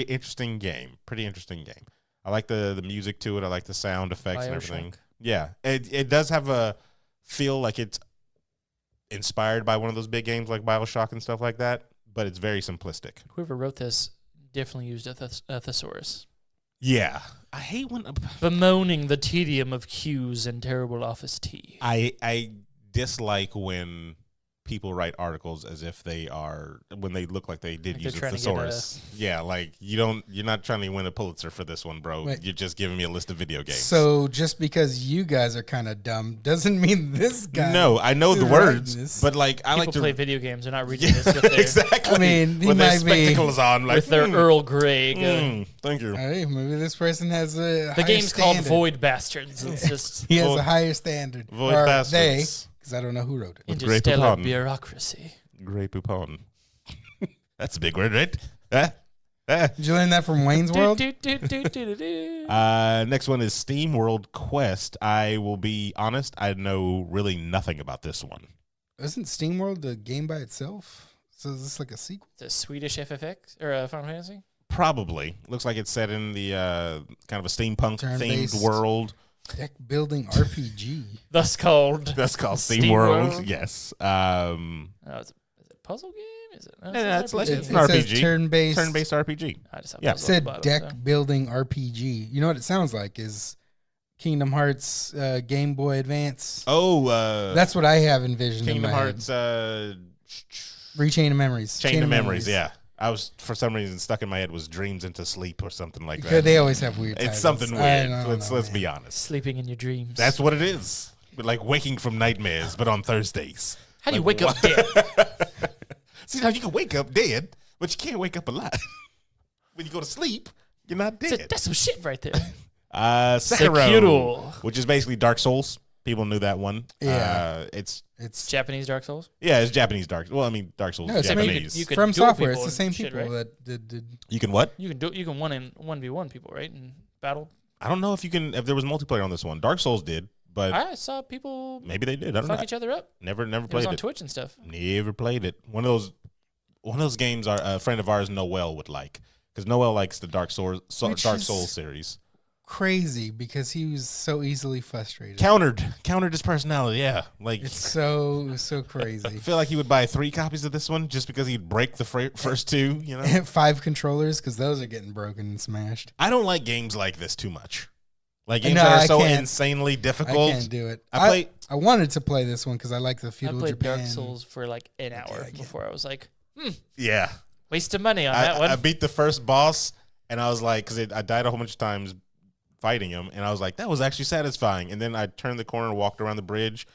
interesting game. Pretty interesting game. I like the music to it. I like the sound effects and everything. BioShock. Yeah, it does have a feel like it's inspired by one of those big games like BioShock and stuff like that, but it's very simplistic. Whoever wrote this definitely used a thesaurus. Yeah, I hate when Bemoaning the tedium of queues and terrible office tea. I dislike when people write articles as if when they look like they did Like use they're a trying to get thesaurus. Yeah, like you're not trying to win a Pulitzer for this one, bro. Wait. You're just giving me a list of video games. So just because you guys are kind of dumb doesn't mean this guy. no, I know the is writing words, this. but like I People like to play video games. They're not reading this with their, exactly. I mean, he with their might be- spectacles on, like with their Earl Grey. thank you. Hey, maybe this person has a The game's called standard. Void Bastards. It's just He has Void- a higher standard. Void Or Bastards. because I don't know who wrote it. With Grey interstellar Poupon. bureaucracy. Grey Poupon. That's a big word, right? Did you learn that from Wayne's World? Next one is Steam World Quest. I will be honest, I know really nothing about this one. Isn't SteamWorld a game by itself? So is this like a sequel? It's a Swedish FFX or Final Fantasy. Probably. Looks like it's set in the kind of a steampunk Turn-based. themed world. Deck building RPG. Thus called. That's called Steam Steam World. World? Yes. Oh, is it a puzzle game? Is it? No, Yeah, an it's like- RPG. it's It an says RPG. turn-based. Turn-based RPG. I just have Yeah. It puzzle at said the bottom, deck so. building RPG. You know what it sounds like is Kingdom Hearts Game Boy Advance. Oh, That's what I have envisioned Kingdom in my Hearts head. Rechain of Memories. Chain of Memories. Yeah. I was, for some reason, stuck in my head was Dreams into Sleep or something like Because that. they always have weird titles. It's something I weird. don't Let's know, be man. honest. Sleeping in your dreams. That's what it is. But like waking from nightmares, but on Thursdays. How do you Like, wake up dead? See, now you can wake up dead, but you can't wake up alive. When you go to sleep, you're not dead. That's some shit right there. Sekiro, Sekiro. which is basically Dark Souls. People knew that one. Yeah. It's Japanese Dark Souls. Japanese Dark. Well, I mean, Dark Souls No, is it's- I mean, Japanese. you could From duel Software. It's people the same and shit, people right? that did. You can what? You can 1v1 people, right? In battle. I don't know if there was multiplayer on this one. Dark Souls did, but I saw people maybe they did. I don't fuck know. each other up. Never It was played on it. Twitch and stuff. Never played it. One of those games a friend of ours, Noel, would like, because Noel likes the Dark Souls series. Crazy because he was so easily frustrated. Countered his personality. Yeah, like It's so I crazy. feel like he would buy 3 copies of this one just because he'd break the first 2. You know, 5 controllers because those are getting broken and smashed. I don't like games like this too much. Like games No, that are I so can't. insanely I difficult. can't do it. I I wanted to play this one because I like the I feudal played Japan. Dark Souls for like an hour I get before I was like, Yeah, waste of money on that one. I beat the first boss, and I was like, because I died a whole bunch of times fighting him, and I was like, that was actually satisfying. And then I turned the corner, walked around the bridge,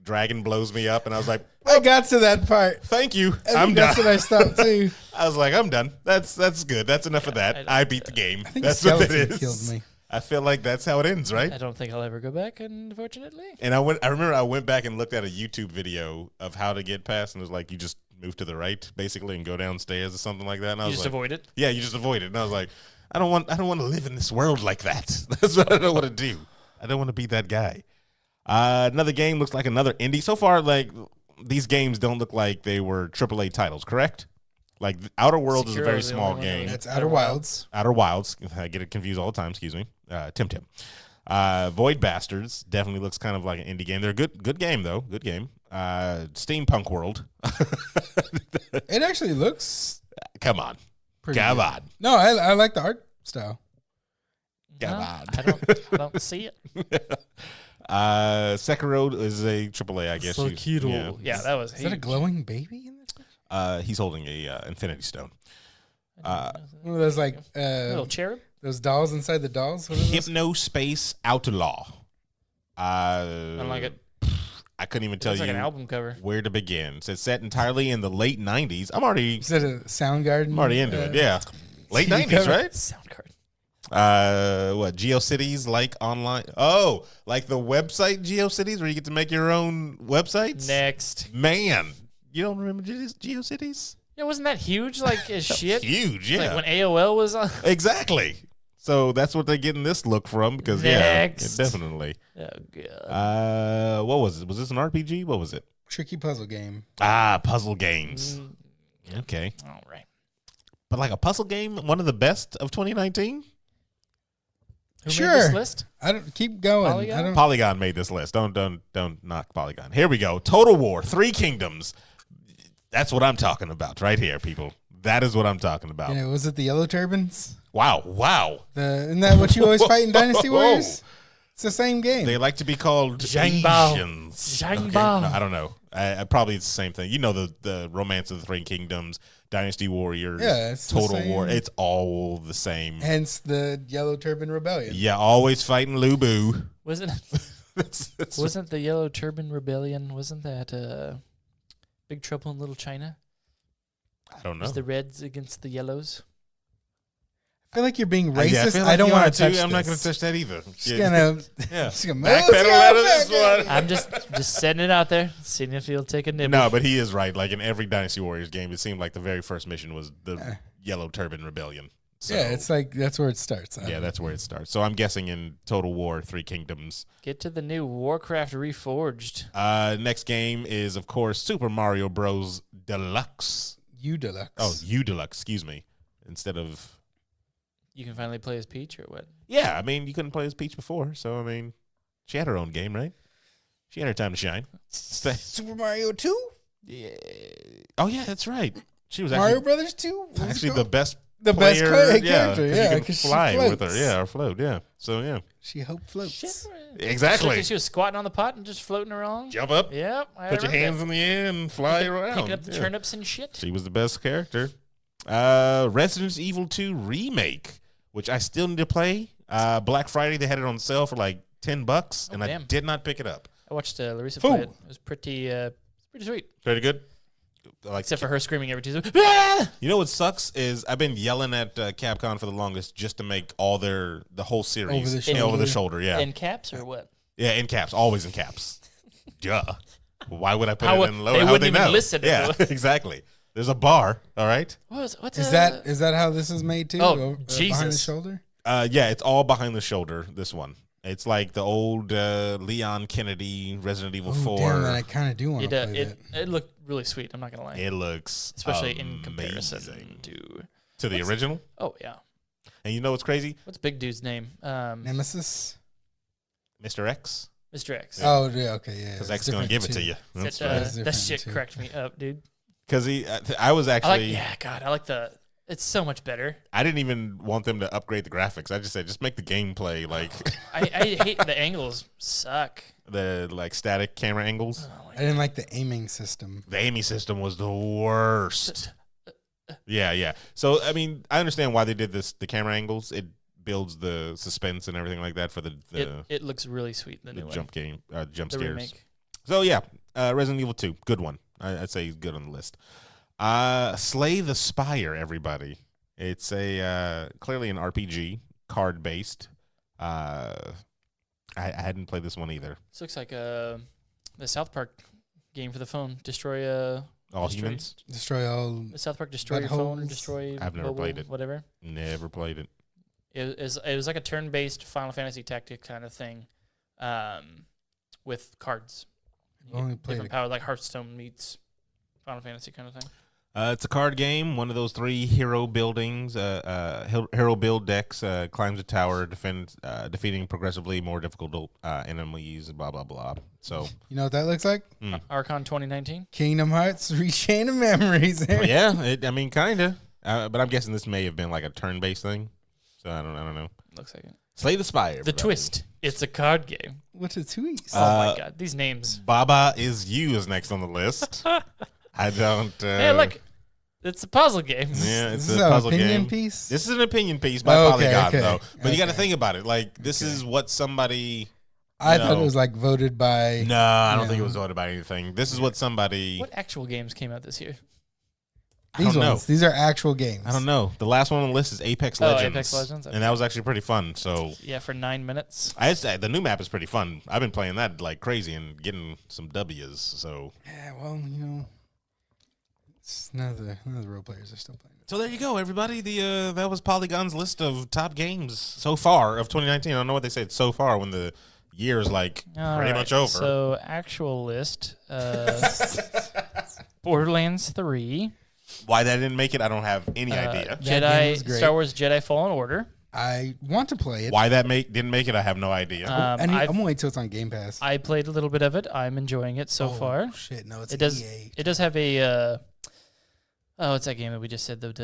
dragon blows me up, and I was like, I got to that part. thank you. I I'm think done. that's when I stopped too. I was like, I'm done. That's good. That's enough of that. I beat the game. I think That's what it skeleton is. killed me. I feel like that's how it ends, right? I don't think I'll ever go back, unfortunately. And I remember I went back and looked at a YouTube video of how to get past, and it was like you just move to the right basically and go downstairs or something like that. And I You was just like, avoid it. yeah, you just avoid it. And I was like, I don't want to live in this world like that. That's what I don't want to do. I don't want to be that guy. Another game looks like another indie. So far, like these games don't look like they were AAA titles, correct? Like Outer Worlds is a very Securo's the small only one that game. That's Outer Wilds. Outer Wilds, I get it confused all the time. Excuse me, Tim. Void Bastards definitely looks kind of like an indie game. They're a good game though. Good game. Steampunk World. It actually looks Come on, pretty come good. on. No, I like the art style. Come No, on. I don't see it. Sekiro is a AAA, I guess. Sekiro. Yeah, that was Is that a glowing baby in this? He's holding a Infinity Stone. One of those like little cherub. those dolls inside the dolls. What is this? Hypnospace Outlaw. I don't like it. I couldn't even tell It's like you an album cover. where to begin. It's set entirely in the late 90s. I'm already Is that a Soundgarden? into it. Yeah. Late CD 90s, cover? right? Sound card. What, GeoCities like online? Oh, like the website GeoCities where you get to make your own websites? Next. Man, you don't remember GeoCities? Yeah, wasn't that huge? Like as shit. Huge, yeah. Like when AOL was on. Exactly. So that's what they're getting this look from because, Next. yeah, definitely. Oh god. What was it? Was this an RPG? What was it? Tricky puzzle game. Puzzle games. Okay. All right. But like a puzzle game, one of the best of 2019? Who Sure. made this list? I don't keep going. Polygon? I don't. Polygon made this list. Don't knock Polygon. Here we go. Total War, Three Kingdoms. That's what I'm talking about right here, people. That is what I'm talking about. You know, was it the yellow turbans? Wow. Isn't that what you always fight in Dynasty Whoa. Warriors? It's the same game. They like to be called Zhang Bao. Asians. Zhang Okay. Bao. No, I don't know. I probably it's the same thing. You know the Romance of the Three Kingdoms, Dynasty Warriors, Yeah, it's the Total same. War. It's all the same. Hence the Yellow Turban Rebellion. Yeah, always fighting Lubu. Wasn't wasn't the Yellow Turban Rebellion? Wasn't that Big Trouble in Little China? I don't know. Was the Reds against the Yellows? I feel like you're being Yeah, I racist. feel I like don't you want are to touch too. I'm not this. going to touch that either. Just Yeah. gonna, Yeah. just gonna Backpedal out of this one. I'm just setting it out there, seeing if you'll take a nibble. No, but he is right. Like in every Dynasty Warriors game, it seemed like the very first mission was the Yellow Turban Rebellion. So, Yeah, it's like that's where it starts. yeah, that's where it starts. So I'm guessing in Total War, Three Kingdoms. Get to the new Warcraft Reforged. Next game is, of course, Super Mario Bros. Deluxe. U Deluxe. Oh, U Deluxe, excuse me. Instead of... You can finally play as Peach or what? Yeah, I mean, you couldn't play as Peach before. So, I mean, she had her own game, right? She had her time to shine. Super Mario 2? Yeah. Oh, yeah, that's right. She was Mario actually, Brothers 2? actually the best The best player, character, yeah, you can 'cause she fly with her, floats. yeah, or float, yeah. So yeah, She hope floats. Shit. exactly. She was squatting on the pot and just floating around. Jump up, Yep. put your hands in the air, and fly around. Picking up the Yeah. turnips and shit. She was the best character. Resident Evil 2 remake, which I still need to play. Black Friday they had it on sale for like $10, and I damn. did not pick it up. I watched Larissa Fool. play it. It was pretty sweet. Pretty good. Like, Except for her screaming every 2 seconds. Ah! you know what sucks is I've been yelling at Capcom for the longest just to make all the whole series Over the Yeah, over the shoulder. shoulder. Yeah, In caps or what? yeah, in caps, always in caps. Duh. Why would I put How it would- in lower? they How would wouldn't they even know? listen to Yeah, it. exactly. There's a bar. All right. What's Is that how this is made too? Oh, Behind the Jesus. shoulder? Yeah, it's all behind the shoulder. This one. It's like the old Leon Kennedy Resident Evil 4. Damn, man, I kind of do want It, to play it looked really sweet. I'm not gonna lie, It looks especially in comparison amazing. to. to the original. Oh yeah, And you know what's crazy? what's Big Dude's name? that. Nemesis? Mr. X. Mr. X. Oh, yeah, okay, yeah. Because it's X is gonna different give it too. to you. That's That, right. That's that different shit too. cracked me up, dude. Because I was I like, actually yeah, God, I like the. It's so much better. I didn't even want them to upgrade the graphics. I just said just make the gameplay like I hate the angles suck. the like static camera angles. I didn't like the aiming system. The aiming system was the worst. Yeah. So I mean, I understand why they did this. The camera angles, it builds the suspense and everything like that for the It looks really sweet. The the new jump one. game jump The scares. remake. So yeah, Resident Evil 2, good one. I'd say good on the list. Slay the Spire, everybody. It's a clearly an RPG, card based. I hadn't played this one either. This looks like the South Park game for the phone. All humans. Destroy all. The South Park destroy your phone, or buttholes. destroy. I've never mobile, played it. Whatever. Never played it. It was like a turn-based Final Fantasy Tactic kind of thing, with cards. I've only played Different power, like Hearthstone meets Final Fantasy kind of thing. It's a card game, one of those 3 hero buildings, hero build decks, climbs a tower, defeating progressively more difficult enemies, blah, blah, blah. So, You know what that looks like? Archon 2019. Kingdom Hearts Rechain of Memories. yeah, kind of. But I'm guessing this may have been like a turn-based thing. So, I don't know. Looks like it. Slay the Spire. The everybody. twist. It's a card game. What's a twist? Oh my god, these names. Baba is You is next on the list. I don't. Hey, look, it's a puzzle game. Yeah, it's This is a an puzzle opinion game. piece? This is an opinion piece by Okay, Polygon, okay, though. But you got to okay. think about it. Like, this is what somebody. I thought know. it was like voted by. No, I don't Yeah. think it was voted by anything. This is what somebody. What actual games came out this year? I don't These know. ones. These are actual games. I don't know. The last one on the list is Apex Oh, Legends. Apex Legends, okay. And that was actually pretty fun. So Yeah, for 9 minutes. I'd say the new map is pretty fun. I've been playing that like crazy and getting some W's. So Yeah, well, it's none of the real players are still playing it. there you go, everybody. That was Polygon's list of top games so far of 2019. I don't know what they said so far when the year is like All pretty right, much over. So, actual list. Borderlands 3. Why that didn't make it, I don't have any idea. game was great. Star Wars Jedi Fallen Order. I want to play it. Why that didn't make it, I have no idea. I'm I've- gonna wait till it's on Game Pass. I played a little bit of it. I'm enjoing it so far. Shit, no, it's It does. EA. It does have a. It's that game that we just said that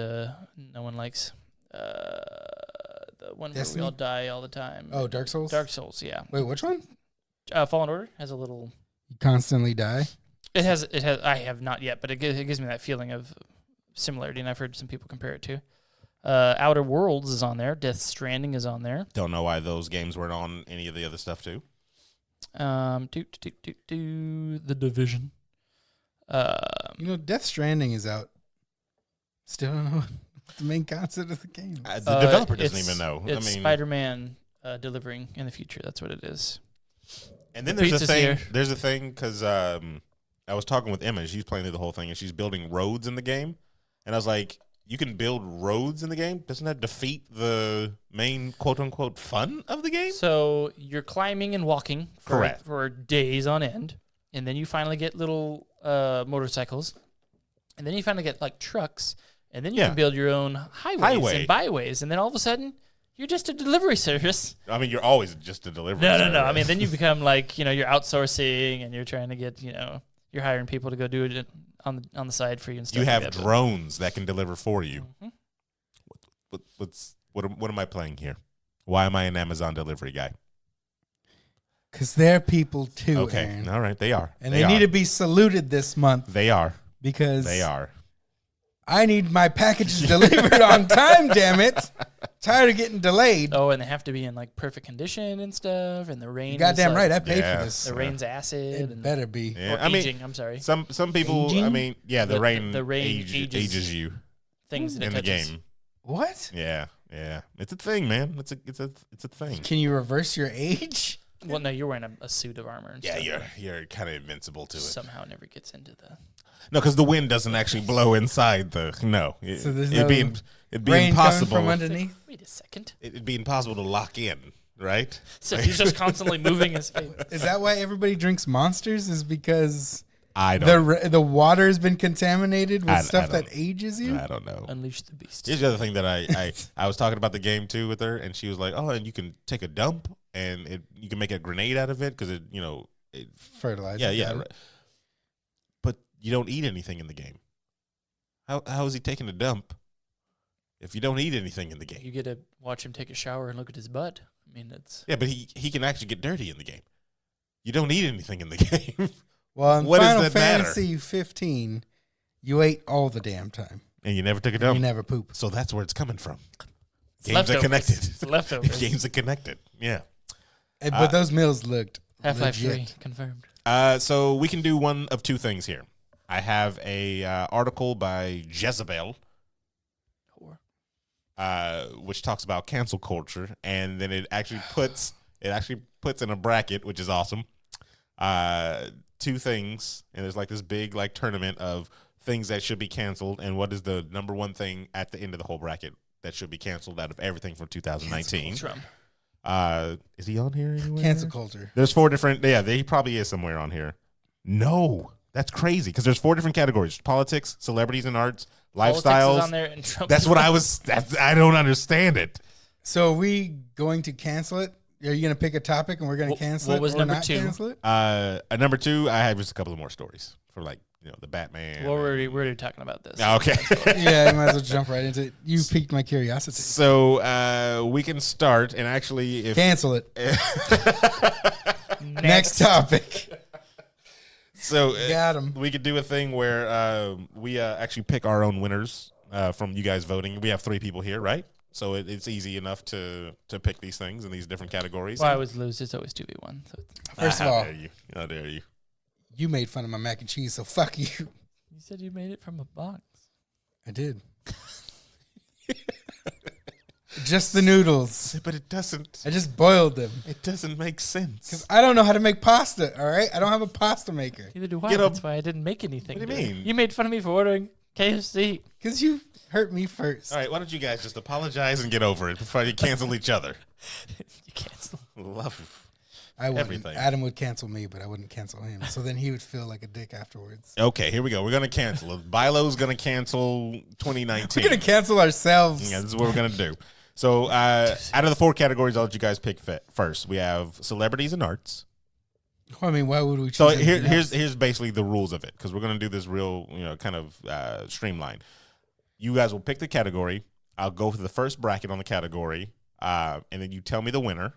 no one likes. The one Destiny? where we all die all the time. Oh, Dark Souls. Dark Souls. Yeah. Wait, which one? Fallen Order has a little. You constantly die. It has. I have not yet, but it gives me that feeling of similarity, and I've heard some people compare it to. Outer Worlds is on there. Death Stranding is on there. Don't know why those games weren't on any of the other stuff too. The Division. Death Stranding is out. Still don't know what the main concept of the game. The developer doesn't even know. It's Spider-Man delivering in the future. That's what it is. And then The there's a pizza's thing. here. There's a thing because I was talking with Emma. She's playing through the whole thing, and she's building roads in the game. And I was like, "You can build roads in the game? Doesn't that defeat the main quote unquote fun of the game?" So you're climbing and walking Correct. for days on end, and then you finally get little motorcycles, and then you finally get like trucks, and then you Yeah. can build your own highways and byways, and then all of a sudden you're just a delivery service. I mean, you're always just a delivery. No. service. I mean, then you become like you're outsourcing, and you're trying to get you're hiring people to go do it on the side for you and stuff. you have like that. drones that can deliver for you. Mhm. What am I playing here? Why am I an Amazon delivery guy? Because they're people too, Okay, Aaron. all right, they are, And they need to be saluted this month They are. because They are. I need my packages delivered on time, damn it. Tired of getting delayed. Oh, and they have to be in like perfect condition and stuff, and the rain. Goddamn is, right, like, I paid Yeah. for this. the rain's acid. It and better be. Yeah, or I mean, aging. I'm sorry. some people. I Aging? mean, yeah, the The rain rain ages you Things that in it the touches. game. What? Yeah, it's a thing, man. It's a thing. Can you reverse your age? Well, no, you're wearing a suit of armor. And Yeah, stuff. you're kind of invincible to it. Somehow never gets into the. No, because the wind doesn't actually blow inside the. No, So there's it'd no be it'd be Rain coming impossible. from underneath? Wait a second. It'd be impossible to lock in, right? So he's just constantly moving his face. Is that why everybody drinks Monsters? Is because I don't. the water has been contaminated with I stuff don't- that ages you? I don't know. Unleash the beast. Here's the other thing that I was talking about the game too with her, and she was like, "Oh, and you can take a dump, and you can make a grenade out of it because it Fertilizer. yeah, right. But you don't eat anything in the game. How is he taking a dump if you don't eat anything in the game? You get to watch him take a shower and look at his butt. I mean, it's Yeah, but he can actually get dirty in the game. You don't eat anything in the game, Well, in What does Final that matter? Fantasy 15, you ate all the damn time. and you never took a You dump. never poop. So that's where it's coming from. it's Games are leftovers. connected. It's leftovers. Games are connected. Yeah. But those meals looked Half-Life 3 legit. confirmed. So we can do one of two things here. I have a article by Jezebel, which talks about cancel culture, and then it actually puts in a bracket, which is awesome. Two things, and there's like this big like tournament of things that should be canceled, and what is the number one thing at the end of the whole bracket that should be canceled out of everything from 2019. Is he on here anywhere? Cancel culture. There's 4 different. Yeah, he probably is somewhere on here. No, that's crazy because there's 4 different categories: politics, celebrities and arts, lifestyles. Politics is on there and Trump That's what I was. I don't understand it. So are we going to cancel it? Are you going to pick a topic and we're going to cancel it? What was or number not 2? Cancel it? Number 2, I have just a couple of more stories for like the Batman. Well, we're already talking about this. Okay. Yeah, you might as well jump right into it. You piqued my curiosity. So we can start, and actually, if Cancel it. Next topic. So Got him. we could do a thing where we actually pick our own winners from you guys voting. We have 3 people here, right? So it's easy enough to pick these things in these different categories. Well, I always lose. It's always 2v1. So First of all, how dare you? you made fun of my mac and cheese, so fuck you. you said you made it from a box. I did. Just the noodles. But it doesn't. I just boiled them. It doesn't make sense. Because I don't know how to make pasta, all right? I don't have a pasta maker. Neither do I. Get That's up. why I didn't make anything. What do you mean? You made fun of me for ordering KFC. Because you hurt me first. All right, why don't you guys just apologize and get over it before you cancel each other? You cancel. Love I wouldn't. everything. Adam would cancel me, but I wouldn't cancel him. So then he would feel like a dick afterwards. Okay, here we go. We're gonna cancel it. BYLO's gonna cancel 2019. We're going to cancel ourselves. Yeah, this is what we're gonna do. So, out of the 4 categories, I'll let you guys pick first. We have celebrities and arts. I mean, why would we choose So anything else? here's basically the rules of it, because we're gonna do this real, kind of streamlined. You guys will pick the category. I'll go for the first bracket on the category, and then you tell me the winner,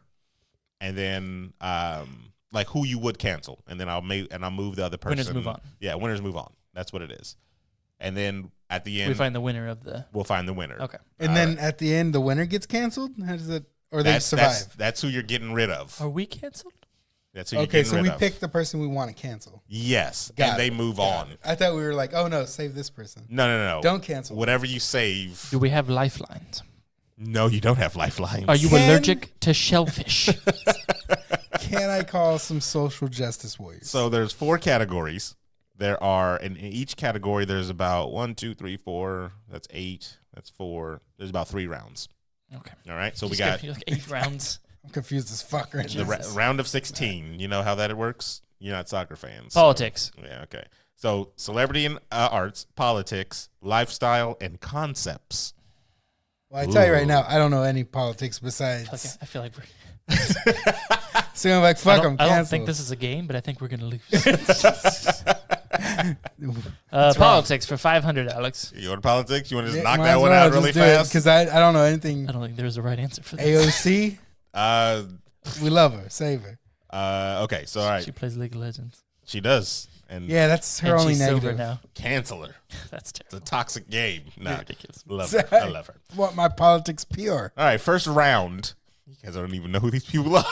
and then like who you would cancel, and then I'll move the other person. Winners move on. Yeah, winners move on. That's what it is. And then at the end, We find the winner of the. we'll find the winner. Okay. And then at the end, the winner gets canceled? How does it? Or they survive? That's who you're getting rid of. Are we canceled? That's who you're Okay, getting so rid we of. pick the person we want to cancel. Yes, Got and they it. move on. I thought we were like, oh no, save this person. No. Don't cancel. Whatever you save. Do we have lifelines? No, you don't have lifelines. Are you Can- allergic to shellfish? Can I call some social justice warriors? So there's 4 categories. There are in each category there's about 1, 2, 3, 4. That's 8. That's 4. There's about 3 rounds. Okay. All right. So we Just got gave me like 8 rounds. I'm confused as fuck right the now. round of 16. You know how that works? You're not soccer fans. Politics. Yeah. Okay. So celebrity and arts, politics, lifestyle, and concepts. Well, I tell you right Ooh. now, I don't know any politics besides. Okay, I feel like we're. So I'm like, fuck, I'm I don't canceled. think this is a game, but I think we're gonna lose. wrong? Politics for 500, Alex. You want politics? You want to just knock Might that as one well out really just do it, fast? because I don't know anything. I don't think there's a right answer for this. AOC, we love her, save her. Okay. So all right, She plays League of Legends. she does, and Yeah, that's her And only she's silver negative. now. cancel her. That's It's terrible. a toxic game. You're Nah, ridiculous. love her. I love her. Want my politics pure? All right, first round. You guys don't even know who these people are.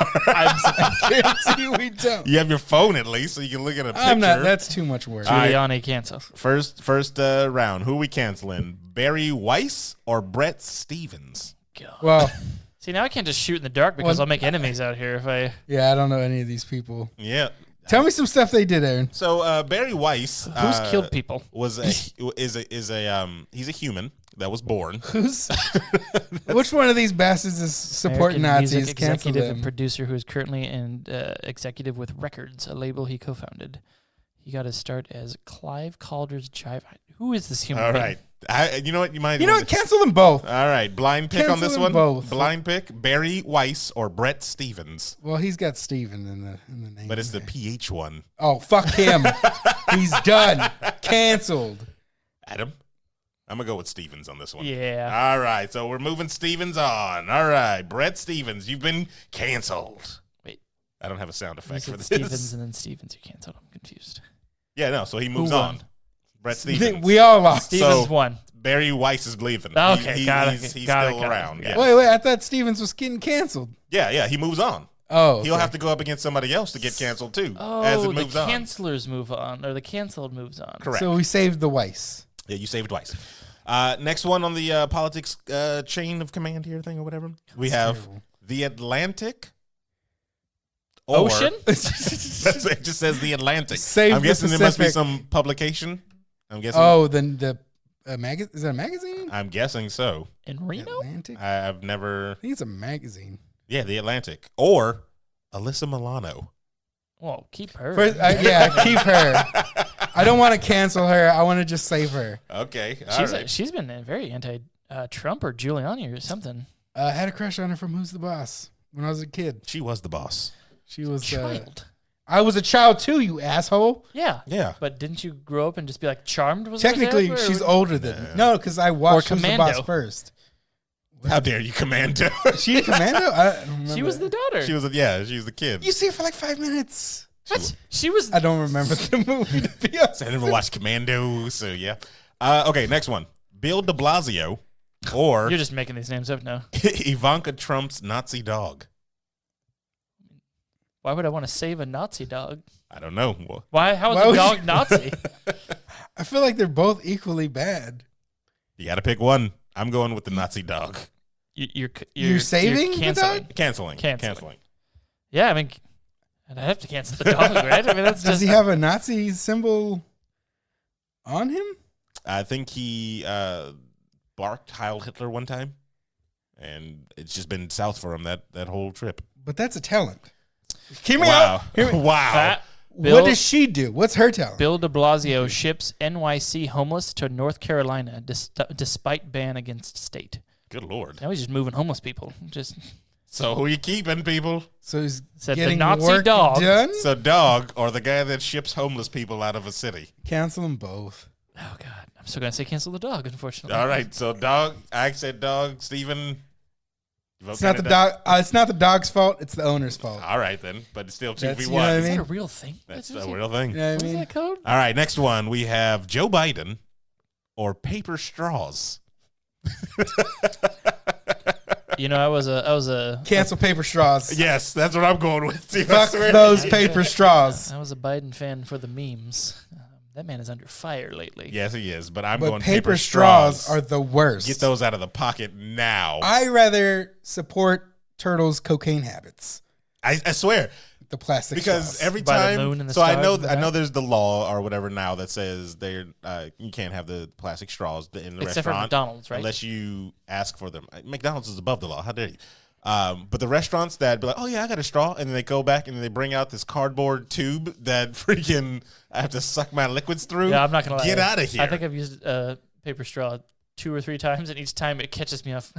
Guarantee we don't. You have your phone at least, so you can look at a picture. I'm not. That's too much work. All right. Giuliani cancels. First round. Who we canceling? Barry Weiss or Brett Stevens? God. Well, See, now I can't just shoot in the dark because Well- I'll make enemies out here if I. yeah, I don't know any of these people. Yeah. Tell me some stuff they did, Aaron. So Barry Weiss, Who's killed people? he's a human that was born. Who's? Which one of these bastards is supporting American Nazis? music Cancel executive and them. producer who is currently an executive with Records, a label he co-founded. He got his start as Clive Calder's Jive. Who is this human? All being? right. You know what? You might. You know what? Cancel them both. All right. Blind pick on Cancel this them one. both. Blind pick. Barry Weiss or Brett Stevens. Well, he's got Steven in the name. But it's the there. PH one. Oh, fuck him. He's done. Canceled. Adam, I'm going to go with Stevens on this one. Yeah. All right. So we're moving Stevens on. All right. Brett Stevens, you've been canceled. Wait. I don't have a sound You effect for said this. Stevens and then Stevens. You canceled. I'm confused. Yeah, no. So he moves Who on. won? Brett Stevens. We all lost. Stevens So- won. Barry Weiss is leaving. Okay, got it, He's got it, still got it. around. Yeah. Yeah. Wait, I thought Stevens was getting canceled. Yeah. He moves on. Oh, he'll okay. have to go up against somebody else to get canceled too Oh, as it the moves on. cancelers move on, or the canceled moves on. Correct. So we saved the Weiss. Yeah, you saved twice. Next one on the politics chain of command here thing or whatever. We have terrible. the Atlantic. Or, Ocean? it just says the Atlantic. Save I'm the guessing there must be Pacific. some publication. I'm guessing. Oh, then the magazine. Is that a magazine? I'm guessing so. In Reno? Atlantic. I've never. I think it's a magazine. Yeah, the Atlantic or Alyssa Milano. Well, keep her. First, keep her. I don't want to cancel her. I want to just save her. Okay, all right. She's been very anti-Trump or Giuliani or something. I had a crush on her from Who's the Boss when I was a kid. She was the boss. She was Child. I was a child too, you asshole. Yeah. Yeah. But didn't you grow up and just be like Charmed? Was her Technically, dad, or- she's older than me. No, because I watched Who's the Commando. Boss first. How dare you, Commando? She a commando? I don't remember. She was the daughter. she was the kid. You see her for like 5 minutes. What? She was. I don't remember the movie, to be honest. I never watched Commando, so yeah. Okay, next one. Bill de Blasio or You're just making these names up now. Ivanka Trump's Nazi dog. Why would I want to save a Nazi dog? I don't know. Well, Why? How is Why a would dog you- Nazi? I feel like they're both equally bad. you got to pick one. I'm going with the Nazi dog. You're saving the canceling. dog? Canceling. Yeah, I mean, I'd have to cancel the dog, right? I mean, that's Does just. he have a Nazi symbol on him? I think he barked Heil Hitler one time, and it's just been south for him that whole trip. But that's a talent. Hear me Wow. out. Hear me- Wow. What does she do? What's her talent? Bill de Blasio ships NYC homeless to North Carolina despite ban against state. Good Lord. Now he's just moving homeless people. Just So who are you keeping, people? So he's Said the getting Nazi work dog. done? So dog or the guy that ships homeless people out of a city? Cancel them both. oh god, I'm still gonna say cancel the dog. Unfortunately. All right. So dog. I said dog. Steven. you vote It's not the Canada? dog. It's not the dog's fault. It's the owner's fault. All right then, but it's still 2v1. That's- you know what I Is mean? that a real thing? That's Is the it- real thing. You know what I What is mean? that code? All right, next one we have Joe Biden or paper straws. You know, I was a Cancel paper straws. Yes, that's what I'm going with. See, I Fuck swear. those paper straws. I was a Biden fan for the memes. That man is under fire lately. Yes, he is, but I'm But going paper straws are the worst. Get those out of the pocket now. I rather support Turtle's cocaine habits. I swear, The plastic because straws. every By the time, moon and the so I stars know, and the I know night? there's the law or whatever now that says you can't have the plastic straws in the Except for restaurant, McDonald's, right? Unless you ask for them. McDonald's is above the law. How dare you? But the restaurants that be like, oh yeah, I got a straw, and then they go back and they bring out this cardboard tube that freaking I have to suck my liquids through. Yeah, I'm not gonna lie. Get out of here! I think I've used a paper straw 2 or 3 times, and each time it catches me off.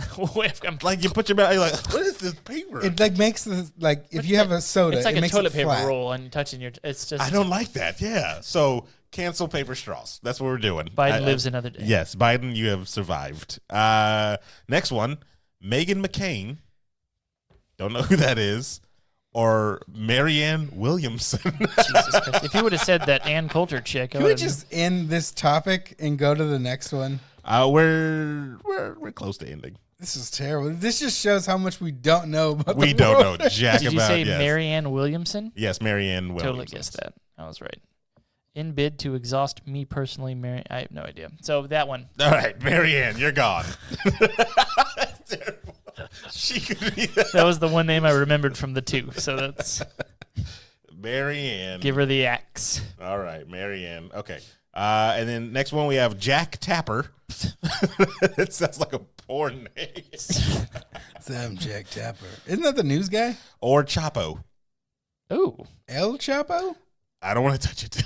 I'm like you put your mouth, you're like, what is this paper? It like makes the like if you have a soda, It's like it a makes toilet it paper flat. roll, and touching your. It's just. I don't like that. Yeah, so cancel paper straws. That's what we're doing. Biden lives another day. Yes, Biden, you have survived. Next one, Meghan McCain. Don't know who that is. Or Marianne Williamson. Jesus Christ. If you would have said that Ann Coulter chick, I Can we would've- just end this topic and go to the next one? We're close to ending. This is terrible. This just shows how much we don't know about We the don't world. know jack Did you about. say yes. Marianne Williamson? Yes, Marianne Williamson. Totally guessed that. I was right. In bid to exhaust me personally, I have no idea. So that one. All right, Marianne, you're gone. That's terrible. She could be That was the one name I remembered from the 2. So that's Marianne. give her the axe. All right, Marianne. Okay. And then next one we have Jack Tapper. It sounds like a porn name. Sam Jack Tapper. Isn't that the news guy? Or Chapo. Ooh. El Chapo? I don't want to touch it.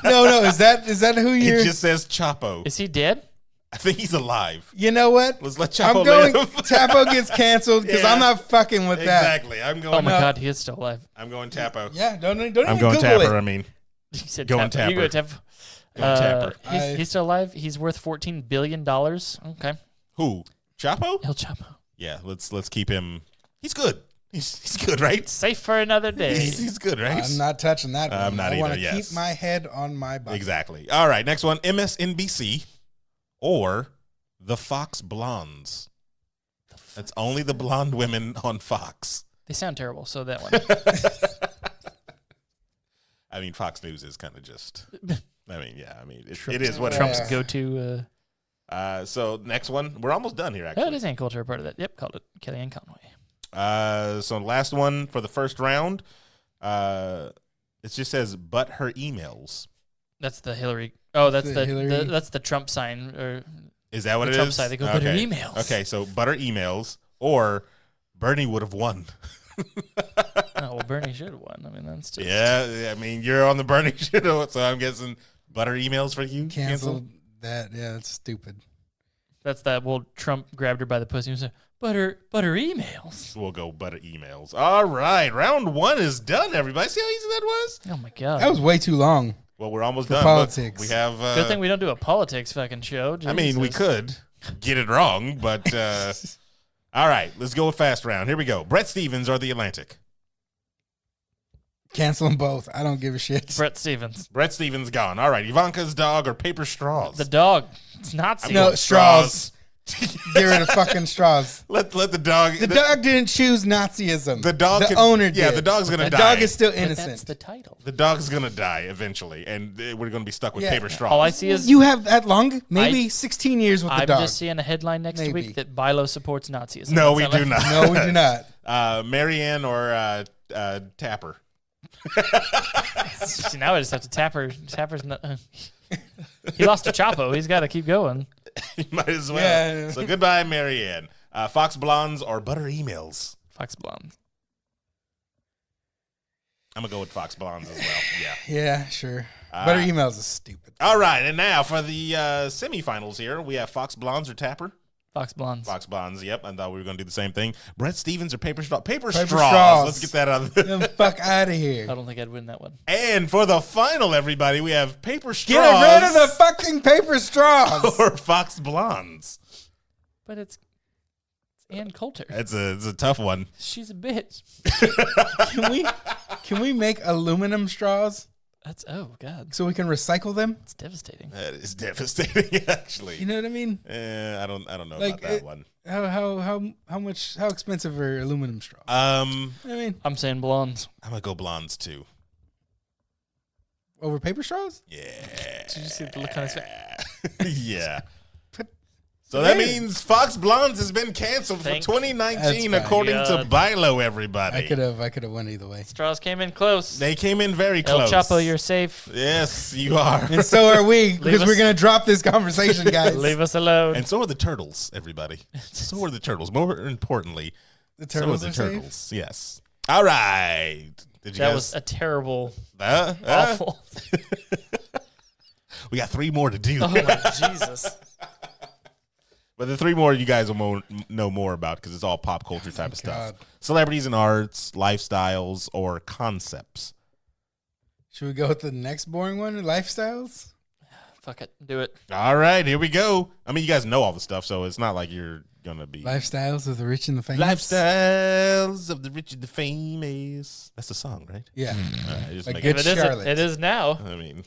No. Is that who you're? It just says Chapo. Is he dead? I think he's alive. You know what? Let's let Chapo I'm going. live. Chapo gets canceled because Yeah. I'm not fucking with that. Exactly. I'm going. Oh my No. God, he is still alive. I'm going Tapo. Yeah, don't I'm even going Google Tapper. it. I mean, He said Going Tapper. You go Tapper. Tapper. Going Tapper. He's still alive. He's worth $14 billion. Okay. who? Chapo? El Chapo. Yeah. Let's keep him. He's good. He's good, right? Safe for another day. He's good, right? I'm not touching that one. I'm not I want either, to yes. keep my head on my butt. Exactly. All right. Next one: MSNBC or the Fox Blondes. That's only the blonde women on Fox. They sound terrible, so that one. I mean, Fox News is kind of just. I mean, yeah. I mean, it Trump's, is what Trump's it is. go-to. So next one, we're almost done here. Oh, Actually, it is Ann Coulter, part of that. Yep, called it Kellyanne Conway. So last one for the first round. It just says, "But her emails." That's the Hillary. Oh, that's The Hillary? that's the Trump sign or Is that what the it Trump is? side. They go, "But her emails." Okay, so but her emails, or Bernie would have won. Oh, well, Bernie should have won. I mean, that's just Yeah, I mean, you're on the Bernie shit, so I'm guessing butter emails for you. Cancel that. Yeah, that's stupid. That's that. Well, Trump grabbed her by the pussy and said, "But her emails." We'll go butter emails. All right, round one is done. Everybody, see how easy that was? Oh my god, That was way too long. Well, we're almost For done. politics. Look, we have. good thing we don't do a politics fucking show. I mean, we Jesus. could get it wrong, but all right, let's go with fast round. Here we go. Brett Stevens or the Atlantic? Cancel them both. I don't give a shit. Brett Stevens, Brett Stevens gone. All right, Ivanka's dog or paper straws? the dog. It's Nazi. No, going straws. Get rid of fucking straws. Let the dog. The dog didn't choose Nazism. The dog. The can- owner Yeah, did. the dog's gonna The die. dog is still But that's innocent. the title. The dog's gonna die eventually, and we're gonna be stuck with Yeah. paper straws. All I see is You have that long? Maybe 16 years with the I'm dog. just seeing a headline next Maybe. week that BYLO supports Nazism. No, That's we all do I- not. No, we do not. Marianne or Tapper. See, now I just have to tap her. Tapper's not. He lost to Chapo. He's got to keep going. You might as well. Yeah. So goodbye, Marianne. Fox Blondes or butter emails? Fox Blonde. I'm gonna go with Fox Blondes as well. Yeah. Yeah, sure. Butter emails is stupid. All right, and now for the semifinals here, we have Fox Blondes or Tapper. Fox Blondes. Fox Blondes. Yep, I thought we were gonna do the same thing. Brett Stevens or paper straw? Paper straws. straws. Let's get that out of there. Get the fuck out of here. I don't think I'd win that one. And for the final, everybody, we have paper Get straws. rid of the fucking paper straws. or Fox Blondes. But it's Ann Coulter. It's a tough one. She's a bitch. Can we make aluminum straws That's oh god, so we can recycle them? it's devastating. That is devastating, actually. You know what I mean? I don't know Like, about that one. How expensive are aluminum straws? I I mean, I'm saying blondes. I'm gonna go blondes too. over paper straws? Yeah. Did you see the look on his face? Yeah. But- So that Hey. means Fox Blondes has been canceled for Thank 2019, That's according to God. BYLO. I Everybody, could have won either way. Straws came in close. they came in very El close. Chapo, you're safe. Yes, you are. And so are we, because us- we're gonna drop this conversation, guys. Leave us alone. And so are the turtles, everybody. So are the turtles. More importantly, The so are turtles the are safe? turtles. Yes. All right. Did you that guys? was a terrible, Uh? awful. We got 3 more to do. Oh my Jesus! But the 3 more you guys will know more about because it's all pop culture type of stuff. God. Celebrities and arts, lifestyles, or concepts. Should we go with the next boring one? Lifestyles? Fuck it, do it. All right, here we go. I mean, you guys know all the stuff, so it's not like you're going to be... Lifestyles of the rich and the famous? Lifestyles of the rich and the famous. That's the song, right? Yeah. All right, just Like make good If it Charlotte. isn't, it is now. I mean,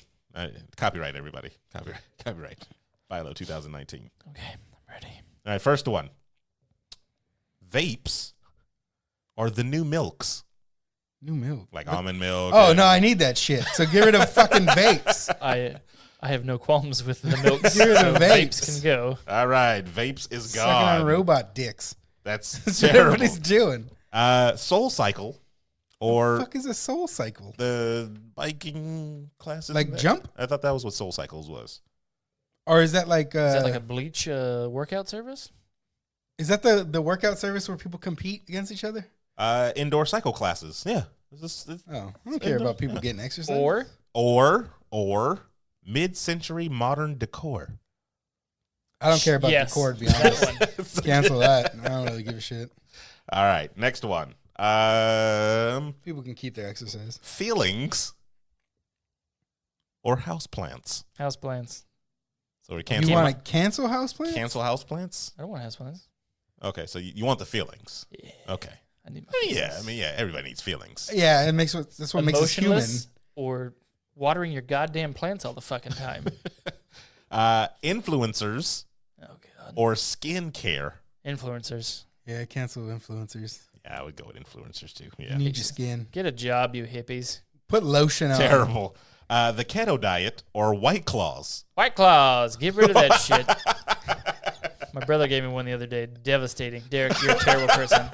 copyright, everybody. Copyright. BYLO 2019. Okay, I'm ready. All right, first one. Vapes are the new milks, New milk. like almond milk. Oh, and- no, I need that shit. So get rid of fucking vapes. I have no qualms with the milks. Get rid so of vapes vapes. can go. All right, vapes is Sucking on gone. robot dicks. That's That's what terrible. everybody's doing. Soul Cycle What or the fuck is a soul cycle? the biking classes. Like jump? I thought that was what Soul Cycles was. Or is that like Is that like a bleach workout service? the workout service where people compete against each other? Indoor cycle classes. Yeah. Oh, I don't care about people getting exercise. Or mid-century modern decor. I don't care about Yes. decor, to be That honest. one. Cancel that. I don't really give a shit. All right, next one. People can keep their exercise. Feelings or houseplants. Houseplants. So we You cancel want to cancel houseplants? cancel houseplants? I don't want houseplants. Okay, so you want the feelings. Yeah. Okay. I need my Yeah, I mean, yeah, everybody needs feelings. Yeah, that's what makes us human. Emotionless or watering your goddamn plants all the fucking time. Influencers Oh god. or skincare. Influencers. Yeah, cancel influencers. I would go with influencers too. You Yeah. need your skin. Get a job, you hippies. Put lotion on. Terrible. The keto diet or White Claws. White Claws, get rid of that shit. My brother gave me one the other day. Devastating. Derek, you're a terrible person.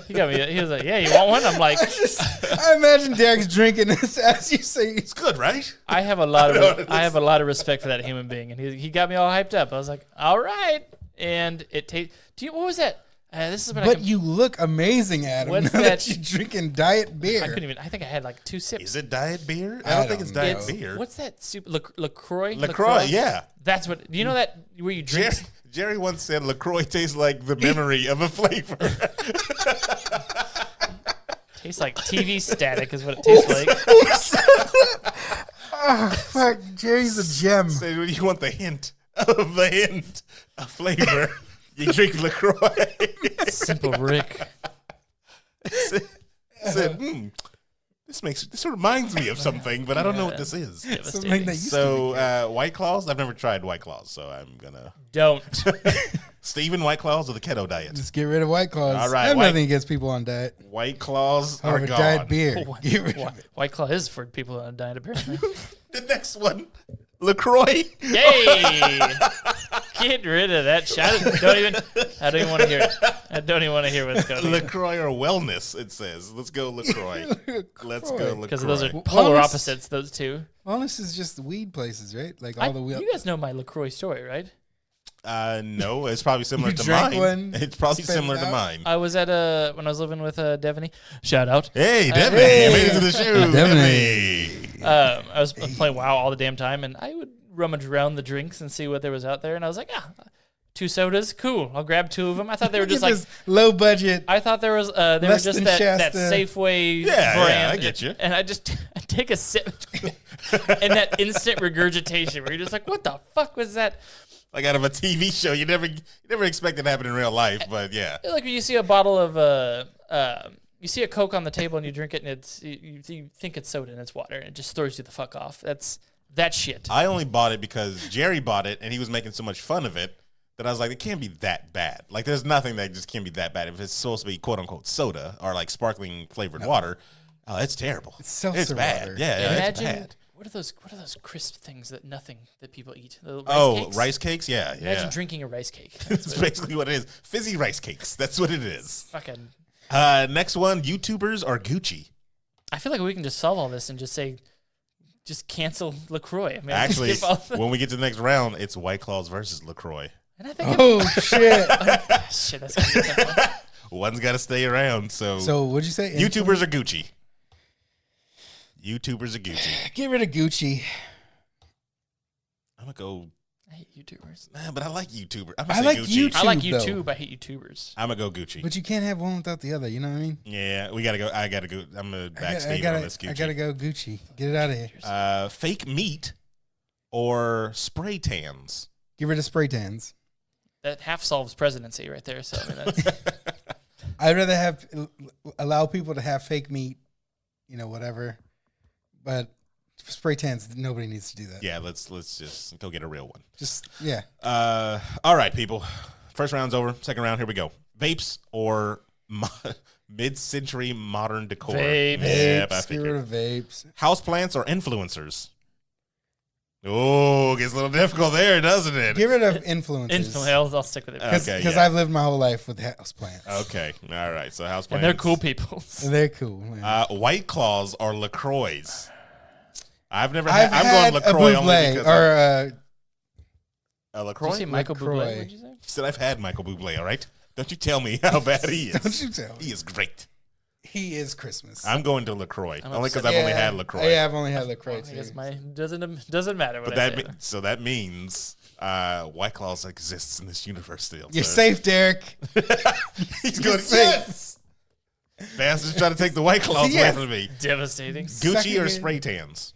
He got me. He was like, "Yeah, you want one?" I'm like, I imagine Derek's drinking this as you say. It's good, right? I have a lot of respect for that human being, and he got me all hyped up. I was like, "All right," and it tastes. What was that? This is what But you look amazing, Adam. What's now that? you're drinking diet beer. I couldn't even. I think I had like 2 sips. Is it diet beer? I I don't think it's don't diet know. beer. What's that? LaCroix. LaCroix, yeah. That's what. Do you know that where you drink? Jerry once said LaCroix tastes like the memory of a flavor. Tastes like TV static is what it tastes like. Oh, fuck. Jerry's a gem. Say when you want the hint of flavor, you drink LaCroix. Simple Rick. Said, this reminds me of something, but I don't know what this is. Something Devastating. that used to be good. So, White Claws, I've never tried White Claws, so I'm gonna. Don't. Steven, White Claws or the keto diet? Just get rid of White Claws. All right, I have White- nothing against people on diet. White Claws are However, gone. diet beer. Get rid of it. White Claw is for people on a diet, apparently. The next one, LaCroix. Yay! Get rid of that shot. I don't even want to hear it. I don't even want to hear what's going on. LaCroix or wellness, it says. Let's go LaCroix. Let's go LaCroix. Because those are Well, polar honest- opposites, those two. Wellness is just weed places, right? Like all the weed. You guys know my LaCroix story, right? No, it's probably similar You to drank mine. one, It's probably spit it similar to out? mine. I was at when I was living with Devaney. Shout out. Hey, Devaney, Hey. you made it to the show. Devaney. Devaney. I was playing WoW all the damn time, and I would rummage around the drinks and see what there was out there, and I was like, 2 sodas, cool. I'll grab 2 of them. I thought they were just Look like. at this low budget. I thought there was they were Less just than that Shasta. Safeway Yeah, brand. I get you. And I just I take a sip and that instant regurgitation where you're just like, what the fuck was that? Like out of a TV show, you never expect it to happen in real life, but yeah. Like when you see a bottle of you see a Coke on the table and you drink it and it's you think it's soda and it's water and it just throws you the fuck off. That's that shit. I only bought it because Jerry bought it and he was making so much fun of it that I was like, it can't be that bad. Like there's nothing that just can't be that bad if it's supposed to be quote unquote soda or like sparkling flavored water. Oh, it's terrible. It's seltzer It's bad. water. Yeah, it's Imagine bad. what are those crisp things that people eat? The rice cakes? Rice cakes? Yeah, Imagine yeah. drinking a rice cake. That's basically what it is. Fizzy rice cakes. That's what it is. Fucking. Next one, YouTubers or Gucci? I feel like we can just solve all this and just cancel LaCroix. I mean, Actually, skip all the- when we get to the next round, it's White Claws versus LaCroix. and I think Oh shit! shit, that's gonna be a tough one. One's got to stay around. So So what'd you say? YouTubers or Gucci? YouTubers or Gucci? Get rid of Gucci. I'm gonna go. I hate YouTubers. Nah, but I like YouTuber. I'm I gonna say like Gucci. I like though. YouTube. I hate YouTubers. I'm gonna go Gucci. But you can't have one without the other. You know what I mean? Yeah, we gotta go. I gotta go. I'm gonna back Steven on this Gucci. I gotta go Gucci. Get it out of here. Fake meat or spray tans? Get rid of spray tans. That half solves presidency right there. So I mean, that's, I'd rather allow people to have fake meat, whatever. But spray tans, nobody needs to do that. Yeah, let's just go get a real one. Just yeah. All right, people. First round's over. Second round, here we go. Vapes or mid-century modern decor? Vapes. Yep, I Get figured. rid of vapes. Houseplants or influencers? Oh, gets a little difficult there, doesn't it? Get rid of influences. I'll stick with it. Because Okay, yeah. I've lived my whole life with house plants. Okay, all right. So houseplants. And they're cool people. They're cool. Man. White Claws or LaCroix? I'm going had LaCroix a only Bublé because or a Did you LaCroix. say Michael LaCroix. Bublé? What'd you say? Said I've had Michael Bublé. All right, don't you tell me how bad he is. Don't you tell me. He is great. He is Christmas. I'm going to LaCroix I'm only because upset. I've only had LaCroix. Yeah, I've only had LaCroix I too. guess doesn't matter what But I say. so that means White Claws exists in this universe still. You're so- safe, Derek. He's going. Yes. Bastards trying to take the White Claws Yes. away from me. Devastating. Gucci Sucking or it. spray tans?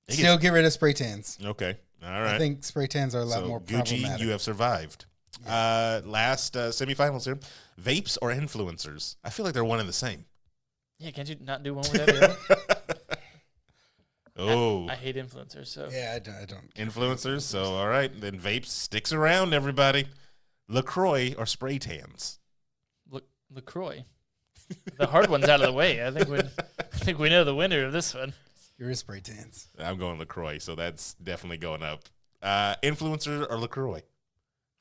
Still get rid of spray tans. Okay. All I right. think spray tans are a lot So more Gucci, problematic. you have survived. Last semifinals here. Vapes or influencers? I feel like they're one and the same. Yeah, can't you not do one without the other? Oh, I hate influencers. So Yeah, I don't. influencers. So, all right. Then vape sticks around, everybody. LaCroix or spray tans? LaCroix. The hard one's out of the way. I think we know the winner of this one. You're a spray tans. I'm going LaCroix, so that's definitely going up. Influencer or LaCroix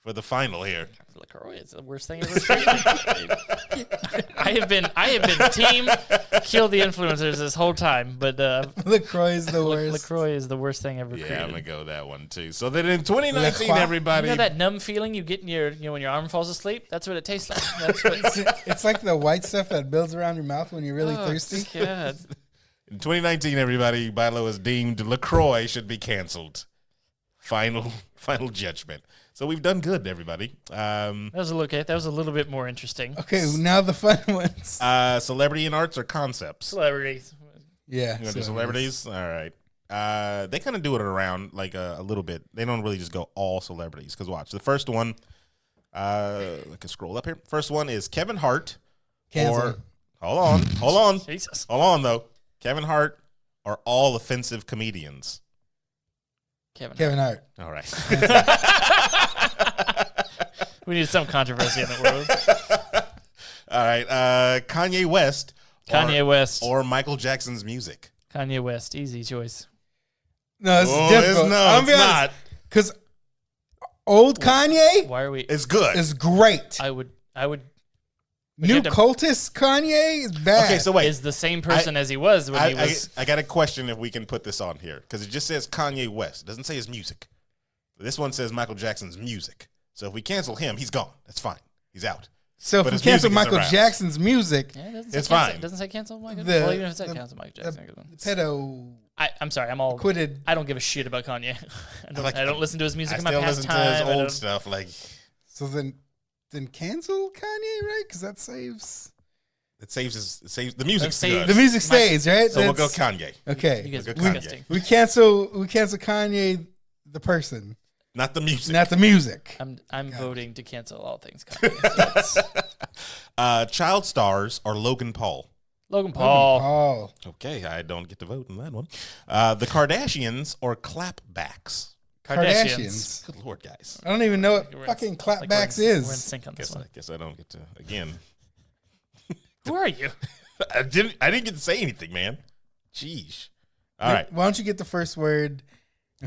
for the final here? LaCroix is the worst thing ever. I have been team kill the influencers this whole time, but LaCroix is the worst. LaCroix is the worst thing ever Yeah, created. I'm gonna go that one too. So then in 2019, LaCroix. everybody. You know that numb feeling you get in your, when your arm falls asleep? That's what it tastes like. That's what. It's like the white stuff that builds around your mouth when you're really thirsty. God. In 2019, everybody, BYLO is deemed LaCroix should be canceled. Final judgment. So we've done good, everybody. That was a little bit more interesting. Okay, now the fun ones. Celebrity in arts or concepts? Celebrities. Yeah. You want to do celebrities? All right. They kind of do it around like a little bit. They don't really just go all celebrities. Because watch, the first one, I can scroll up here. First one is Kevin Hart. Cancel. Hold on. Jesus. Hold on, though. Kevin Hart are all offensive comedians. Kevin Hart. All right. We need some controversy in the world. All right. Kanye West. Kanye West. Or Michael Jackson's music. Kanye West. Easy choice. No, it's difficult. It's not. Because old Kanye Why are we? It's good. is great. I would. New cultist Kanye is bad. Okay, so wait. Is the same person as he was when he was. I got a question if we can put this on here. Because it just says Kanye West. It doesn't say his music. This one says Michael Jackson's music. So if we cancel him, he's gone. That's fine. He's out. So if But we his cancel music is Michael around. Jackson's music, Yeah, it doesn't say It's cancel, fine. It doesn't say cancel Michael. The- Well, even if it said the- cancel Michael Jackson. pedo I'm sorry. I'm all acquitted. I don't give a shit about Kanye. I don't listen to his music I in my still past listen time. to his I old don't- stuff. Like, So then cancel Kanye, right? Because that saves. it saves the music. saves- The music stays, right? So we'll go That's- Kanye. Okay. You guys are We'll go Kanye. disgusting. We cancel Kanye, the person, Not the music. not the music. I'm voting to cancel all things Kanye. That's- Child stars or Logan Paul. Logan Paul. Oh, Okay, I don't get to vote on that one. The Kardashians or clapbacks. Kardashians. Good Lord, guys. I don't even know what We're in- fucking like clapbacks we're in is. sync on this one. Guess I don't get to again. Who are you? I didn't get to say anything, man. Jeez. All right. Why don't you get the first word?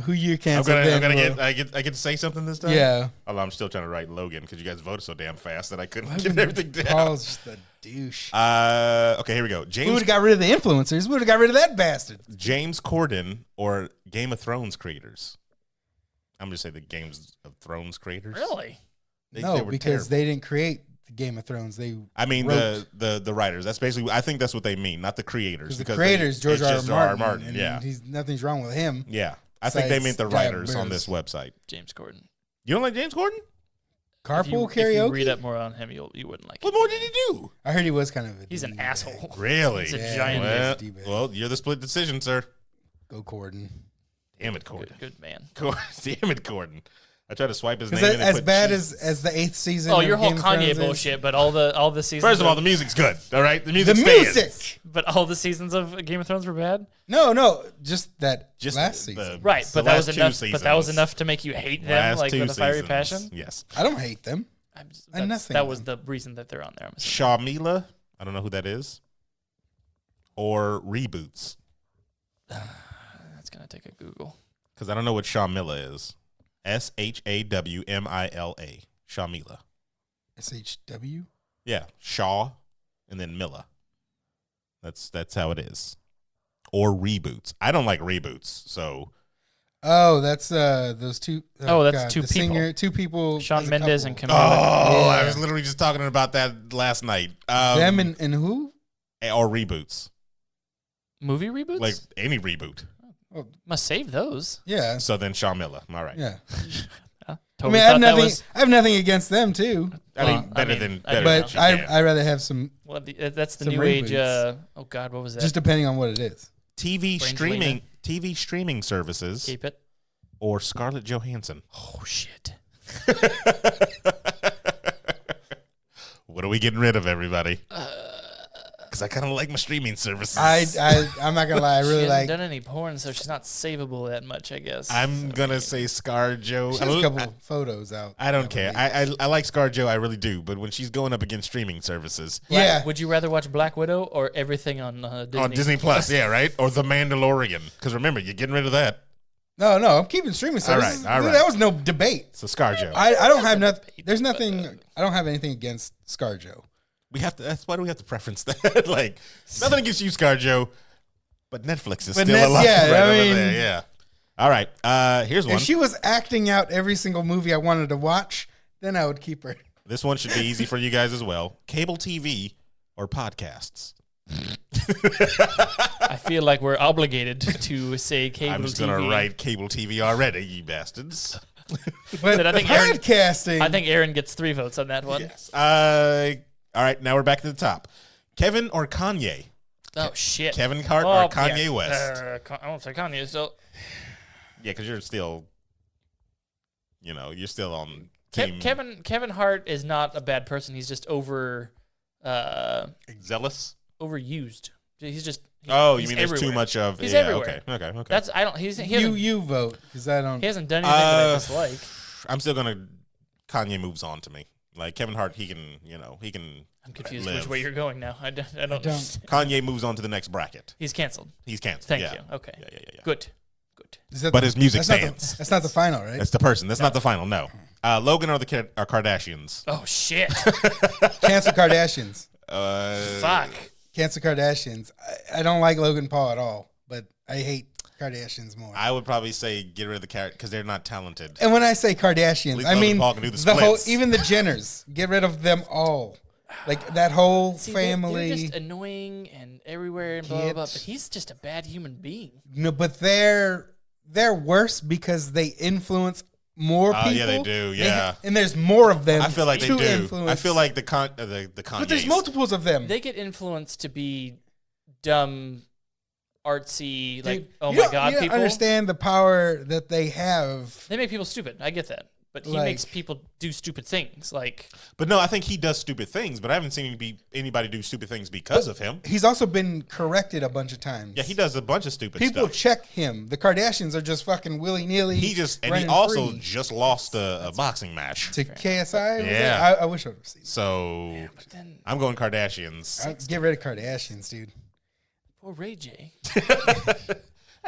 Who you I'm cancel? gonna I get to say something this time. Yeah. Although I'm still trying to write Logan because you guys voted so damn fast that I couldn't get everything down. Paul's just a douche. Okay, here we go. We would James have got rid of the influencers. We would have got rid of that bastard. James Corden or Game of Thrones creators. I'm gonna say the Games of Thrones creators. Really? They No, were because terrible. they didn't create the Game of Thrones. They I mean wrote. the writers. That's basically. I think that's what they mean, not the creators. the because creators, George it's R. just R. Martin. And Yeah, nothing's wrong with him. yeah. I think they meant the Besides writers on Diablos. this website. James Corden. You don't like James Corden? Carpool If you karaoke. read up more on him, you wouldn't like What him. more did he do? I heard he was kind of. He's an D-bag. asshole. Really? He's a Yeah, giant. Well, D-bag. well, you're the split decision, sir. Go Corden. Damn it, Corden. Good man. Damn it, Corden. I tried to swipe his name. Because in and as put bad cheese. as the 8th season. Oh, of your whole Game of Kanye Thrones is, bullshit, but all the seasons. First of all, the music's good. All right, the The music. stands. music. but all the seasons of Game of Thrones were bad. No, just that Just last the- season. Right, The but that was last two enough. But that was seasons. enough to make you hate them, Last like two with a fiery seasons. passion. Yes. I don't hate them. That's, nothing. that was the reason that they're on there. I'm assuming. Shamila. I don't know who that is. Or reboots. That's gonna take a Google. Because I don't know what Shamila is. SHAWMILA. Shamila. SHW. Yeah. Shaw and then Milla. That's how it is. Or reboots. I don't like reboots, so Oh, that's those two. Oh, that's two the people. Singer, two people. Shawn as a Mendes and couple. Camila. Oh, I Yeah. was literally just talking about that last night. Them and who? Or reboots. Movie reboots. Like any reboot. Must save those. Yeah, So then Shamila. All right. yeah. I Totally mean, I have thought that nothing. was. I have nothing against them too, I mean, better I than mean, better but than I Shazam. I'd rather have some. Well, that's the Some new age. reboots. Oh God, what was that? Just depending on what it is. TV streaming services keep it. or Scarlett Johansson. Oh shit. What are we getting rid of, everybody? because I kind of like my streaming services. I'm not gonna lie. I She really hasn't like. done any porn, so she's not savable that much, I guess. I'm gonna say ScarJo. She has a couple photos out. I don't care. I like ScarJo. I really do. But when she's going up against streaming services, Yeah. Would you rather watch Black Widow or everything on Disney? on Disney Plus, yeah, right, or The Mandalorian, because remember, you're getting rid of that. No, I'm keeping streaming services. all right. That was no debate. So ScarJo, I don't have nothing. There's nothing. I don't have anything against ScarJo. we have to. That's why do we have to preference that? Like nothing against you, ScarJo, but Netflix is still alive. Yeah, right I over mean, there. Yeah. All right. Here's one. if she was acting out every single movie I wanted to watch, then I would keep her. This one should be easy for you guys as well. Cable TV or podcasts? I feel like we're obligated to say cable I'm just TV. gonna write cable TV already, you bastards. But I think Aaron- podcasting. I think Aaron gets 3 votes on that one. Yes. All right, now we're back to the top. Kevin or Kanye? Oh, shit. Kevin Hart Oh, or Kanye yeah. West? I won't say Kanye still. Yeah, because you're still, you're still on team. Kevin Hart is not a bad person. He's just Zealous? overused. He's just. You he's mean there's too everywhere. much of? He's yeah, everywhere. Okay. That's I don't. He hasn't, you vote because I don't. he hasn't done anything that I dislike. I'm still gonna. Kanye moves on to me. Like Kevin Hart, he can. I'm confused live. which way you're going now. I don't. Kanye moves on to the next bracket. He's canceled. He's canceled. Thank yeah. you. Okay. Yeah. Good. Is that But his music that's not stands. that's not the final, right? That's the person. That's not the final. No. Logan or the Kardashians? Oh shit! Cancel Kardashians. Fuck. Cancel Kardashians. I don't like Logan Paul at all, but I hate Kardashians more. I would probably say get rid of the character because they're not talented. And when I say Kardashians, least I Logan mean Paul can do the the whole, splits. even the Jenners. Get rid of them all. Like that whole See, family. They're just annoying and everywhere and blah, blah, blah. But Kids. he's just a bad human being. No, but they're worse because they influence more people. Yeah, they do. Yeah. and there's more of them. I feel like they to do. influence. I feel like the Kanye. But there's multiples of them. They get influenced to be dumb, artsy, like, Dude, oh you my don't- God, you don't people. understand the power that they have. They make people stupid. I get that. But he Like- makes people do stupid things. Like, But no, I think he does stupid things. But I haven't seen anybody do stupid things because of him. He's also been corrected a bunch of times. Yeah, he does a bunch of stupid People stuff. check him. The Kardashians are just fucking willy nilly. He also free just lost a boxing match. to KSI. Yeah. I wish I would have seen. So but then I'm going Kardashians. Get rid of Kardashians, dude. poor Ray J.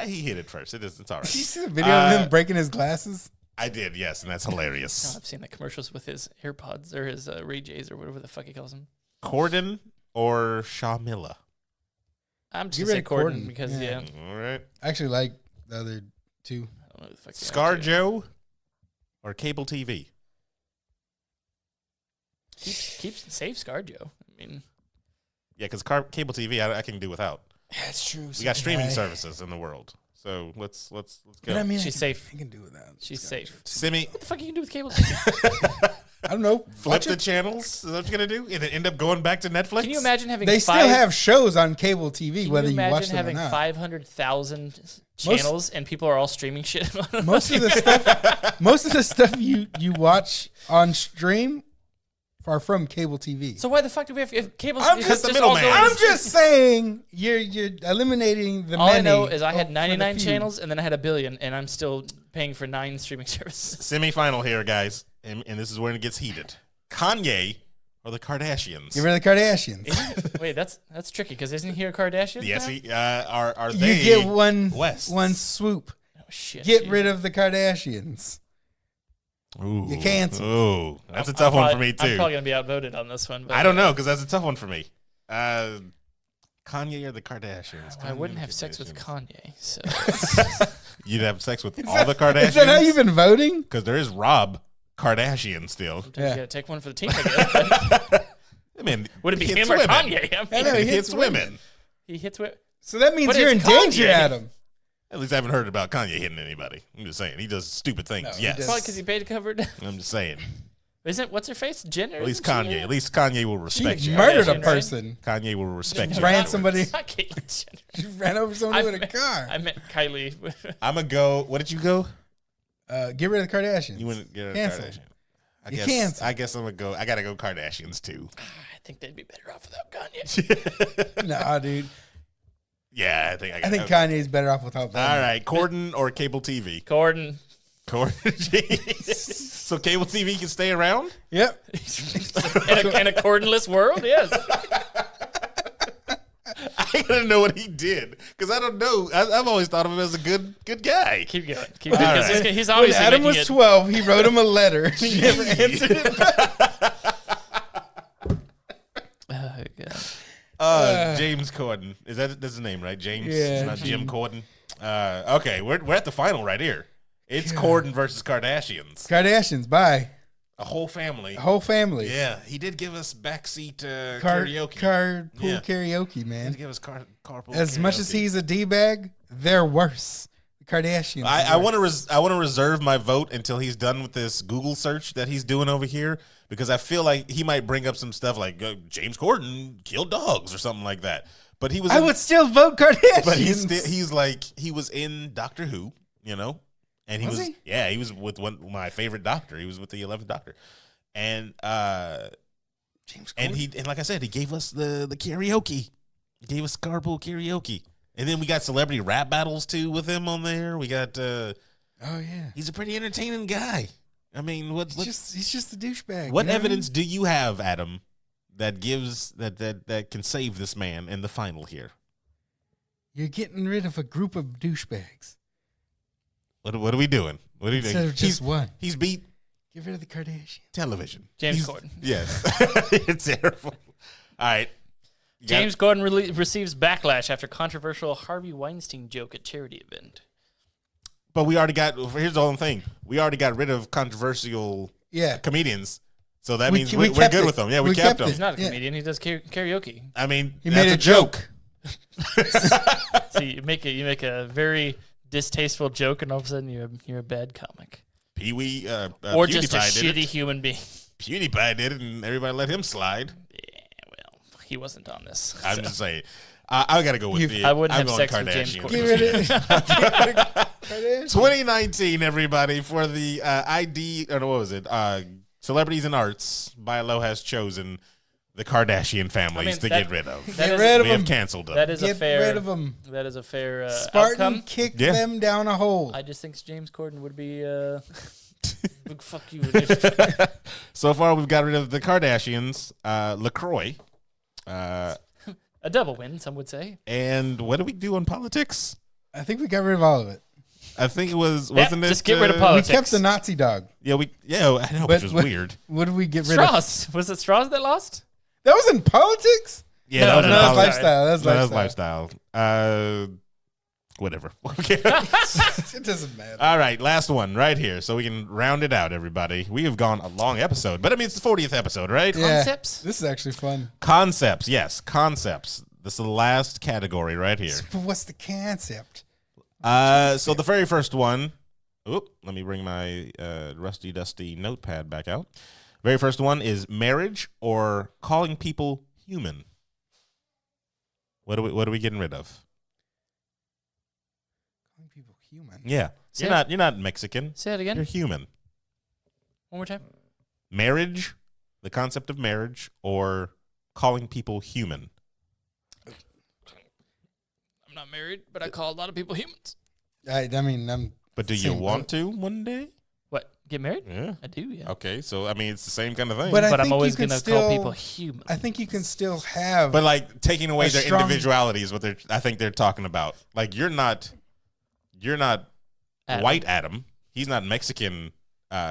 He hit it first. It's all Did you right. see the video of him breaking his glasses? I did, yes, and that's No, hilarious. I've seen the commercials with his AirPods or his Ray J's or whatever the fuck he calls them. Corden or Shamila? I'm just Get going to say rid of Corden Corden, because, yeah. yeah. All right. I actually like the other two. I don't know who the fuck they are, too. ScarJo or cable TV? Keep save ScarJo. I mean, Yeah, because cable TV I can do without. That's true. We got streaming services in the world, so let's go. But I mean, She's safe. I can do without. she's safe. Simi, What the fuck you can do with cable TV? I don't know. flip Watch the it. channels. Is that what you're gonna do? And then end up going back to Netflix? Can you imagine having They five, still have shows on cable TV, Can whether you you imagine watch them or having not. 500,000 channels and people are all streaming shit? Most of the stuff you watch on stream are from cable TV. So why the fuck do we have if cable? I'm if just it's the all middleman. going- I'm just saying you're eliminating the All many. I know is I for had the 99 few. channels and then I had 1 billion, and I'm still paying for 9 streaming services. Semi-final here, guys, and this is where it gets heated. Kanye or the Kardashians? Get rid of the Kardashians. Wait, that's tricky because isn't he a Kardashian? Yes, now? are they? You get one Wests? swoop. Oh shit! Get geez. rid of the Kardashians. Ooh, You canceled. Ooh, that's a I'm tough one for probably- me too. I'm probably gonna be outvoted on this one. But I don't know because that's a tough one for me. Kanye or the Kardashians? I Kanye wouldn't or have the sex with Kardashians? Kanye, so You'd have sex with all the Kardashians. Is that how you've been voting? Because there is Rob Kardashian still. you Yeah. gotta take one for the team. I guess. I mean, Would it be he hits him or women. Kanye? I mean, know, He he hits hits women. he hits with. So that means But you're in it's danger, Kanye. Adam. At least I haven't heard about Kanye hitting anybody. I'm just saying he does stupid things. No, he yes, does. Probably because he paid covered. I'm just saying. Isn't what's her face? Jenner. At least isn't she? Kanye. At least Kanye will She respect you. murdered a Kardashian, right? person. Kanye will respect you. Ran Not- somebody- it's not Caitlyn Jenner. She ran over somebody with a meant- car. I meant Kylie. I'm gonna go. What did you go? Get rid of the Kardashians. You wouldn't get a Cancel. Kardashian. You cancel. I guess I'm gonna go. I gotta go Kardashians too. think they'd be better off without Kanye. Nah, dude. Yeah, I think Kanye's better off without that. All right, Corden or cable TV? Corden. So cable TV can stay around? Yep. in a cordenless world, yes. I gotta know what he did because I don't know. I've always thought of him as a good guy. Keep going. Keep going. Right. He's When obviously Adam making was it. 12, he wrote him a letter. He never answered it back. Oh, God. James Corden. That's his name, right? James. Yeah. It's not Jim Corden. Okay, we're at the final right here. It's Corden versus Kardashians. Kardashians, bye. A whole family. Whole family. Yeah, he did give us backseat karaoke. Carpool Yeah. karaoke, He man. did give us carpool. As much as he's a D-bag, they're worse. The Kardashians. I want to reserve my vote until he's done with this Google search that he's doing over here because I feel like he might bring up some stuff like James Corden killed dogs or something like that. But he was. I would still vote Kardashians. But he's like he was in Doctor Who, you know, and he Was was he? yeah he was with my favorite Doctor. He was with the 11th Doctor, and James and Corden. and like I said, he gave us the karaoke. He gave us carpool karaoke. And then we got celebrity rap battles too with him on there. We got Oh yeah. he's a pretty entertaining guy. I mean, He's just a douchebag. what you know? evidence do you have, Adam, that gives that can save this man in the final here? You're getting rid of a group of douchebags What are we doing? What are you instead doing? of just one. He's beat Get rid of the Kardashians. television. James Corden. Yes. It's terrible. All right. You got- James Corden receives backlash after controversial Harvey Weinstein joke at charity event. But we already got, here's the whole thing. We already got rid of controversial Yeah. comedians. So that We means ke- we're we kept good it. with them. Yeah, we We kept kept them. it. He's not a Yeah. comedian. He does karaoke. I mean, He that's made a joke. So you make a very distasteful joke, and all of a sudden you're a bad comic, Pee-wee, or just a PewDiePie did shitty it. human being. PewDiePie did it, and everybody let him slide. Yeah, well, he wasn't on this. I'm so. just saying. I got to go with the. I wouldn't I'm have going sex with James Kardashian. Corden. Get rid of Kardashians. 2019, everybody, for the ID, or what was it? Celebrities in Arts, BYLO has chosen the Kardashian families to get rid of. That Get is- rid of We have them. canceled them. That is a Get fair. rid of them. That is a fair Spartan outcome. kicked Yeah. them down a hole. I just think James Corden would be big fuck you. So far, we've got rid of the Kardashians, LaCroix, A double win, some would say. and what do we do on politics? I think we got rid of all of it. I think it was, Yeah, wasn't it? just get rid of We politics. kept the Nazi dog. Yeah, I know, which was weird. What did we get rid of? Straws. Was it Straws that lost? That was in politics? Yeah, No, that was no, in that's politics. lifestyle. That's No, that was lifestyle. lifestyle. Whatever. Okay. It doesn't matter. All right, last one right here, so we can round it out, everybody. We have gone a long episode, but I mean, it's the 40th episode, right? Yeah. Concepts? This is actually fun. Concepts, yes, concepts. This is the last category right here. But what's the concept? So the very first one, let me bring my rusty, dusty notepad back out. Very first one is marriage or calling people human. What are we getting rid of? Calling people human. Yeah, Say you're not Mexican. Say it You're again. human. One more time. Marriage, the concept of marriage, or calling people human. I'm not married, but I call a lot of people humans. I mean, I'm. But do you Same want boat. to one day? What? Get married? Yeah. I do, yeah. Okay, so I mean, it's the same kind of thing. But I But think I'm always you can going to call still- people human. I think you can still have. But like taking away A their strong- individuality is what I think they're talking about. Like you're not Adam. white Adam. He's not Mexican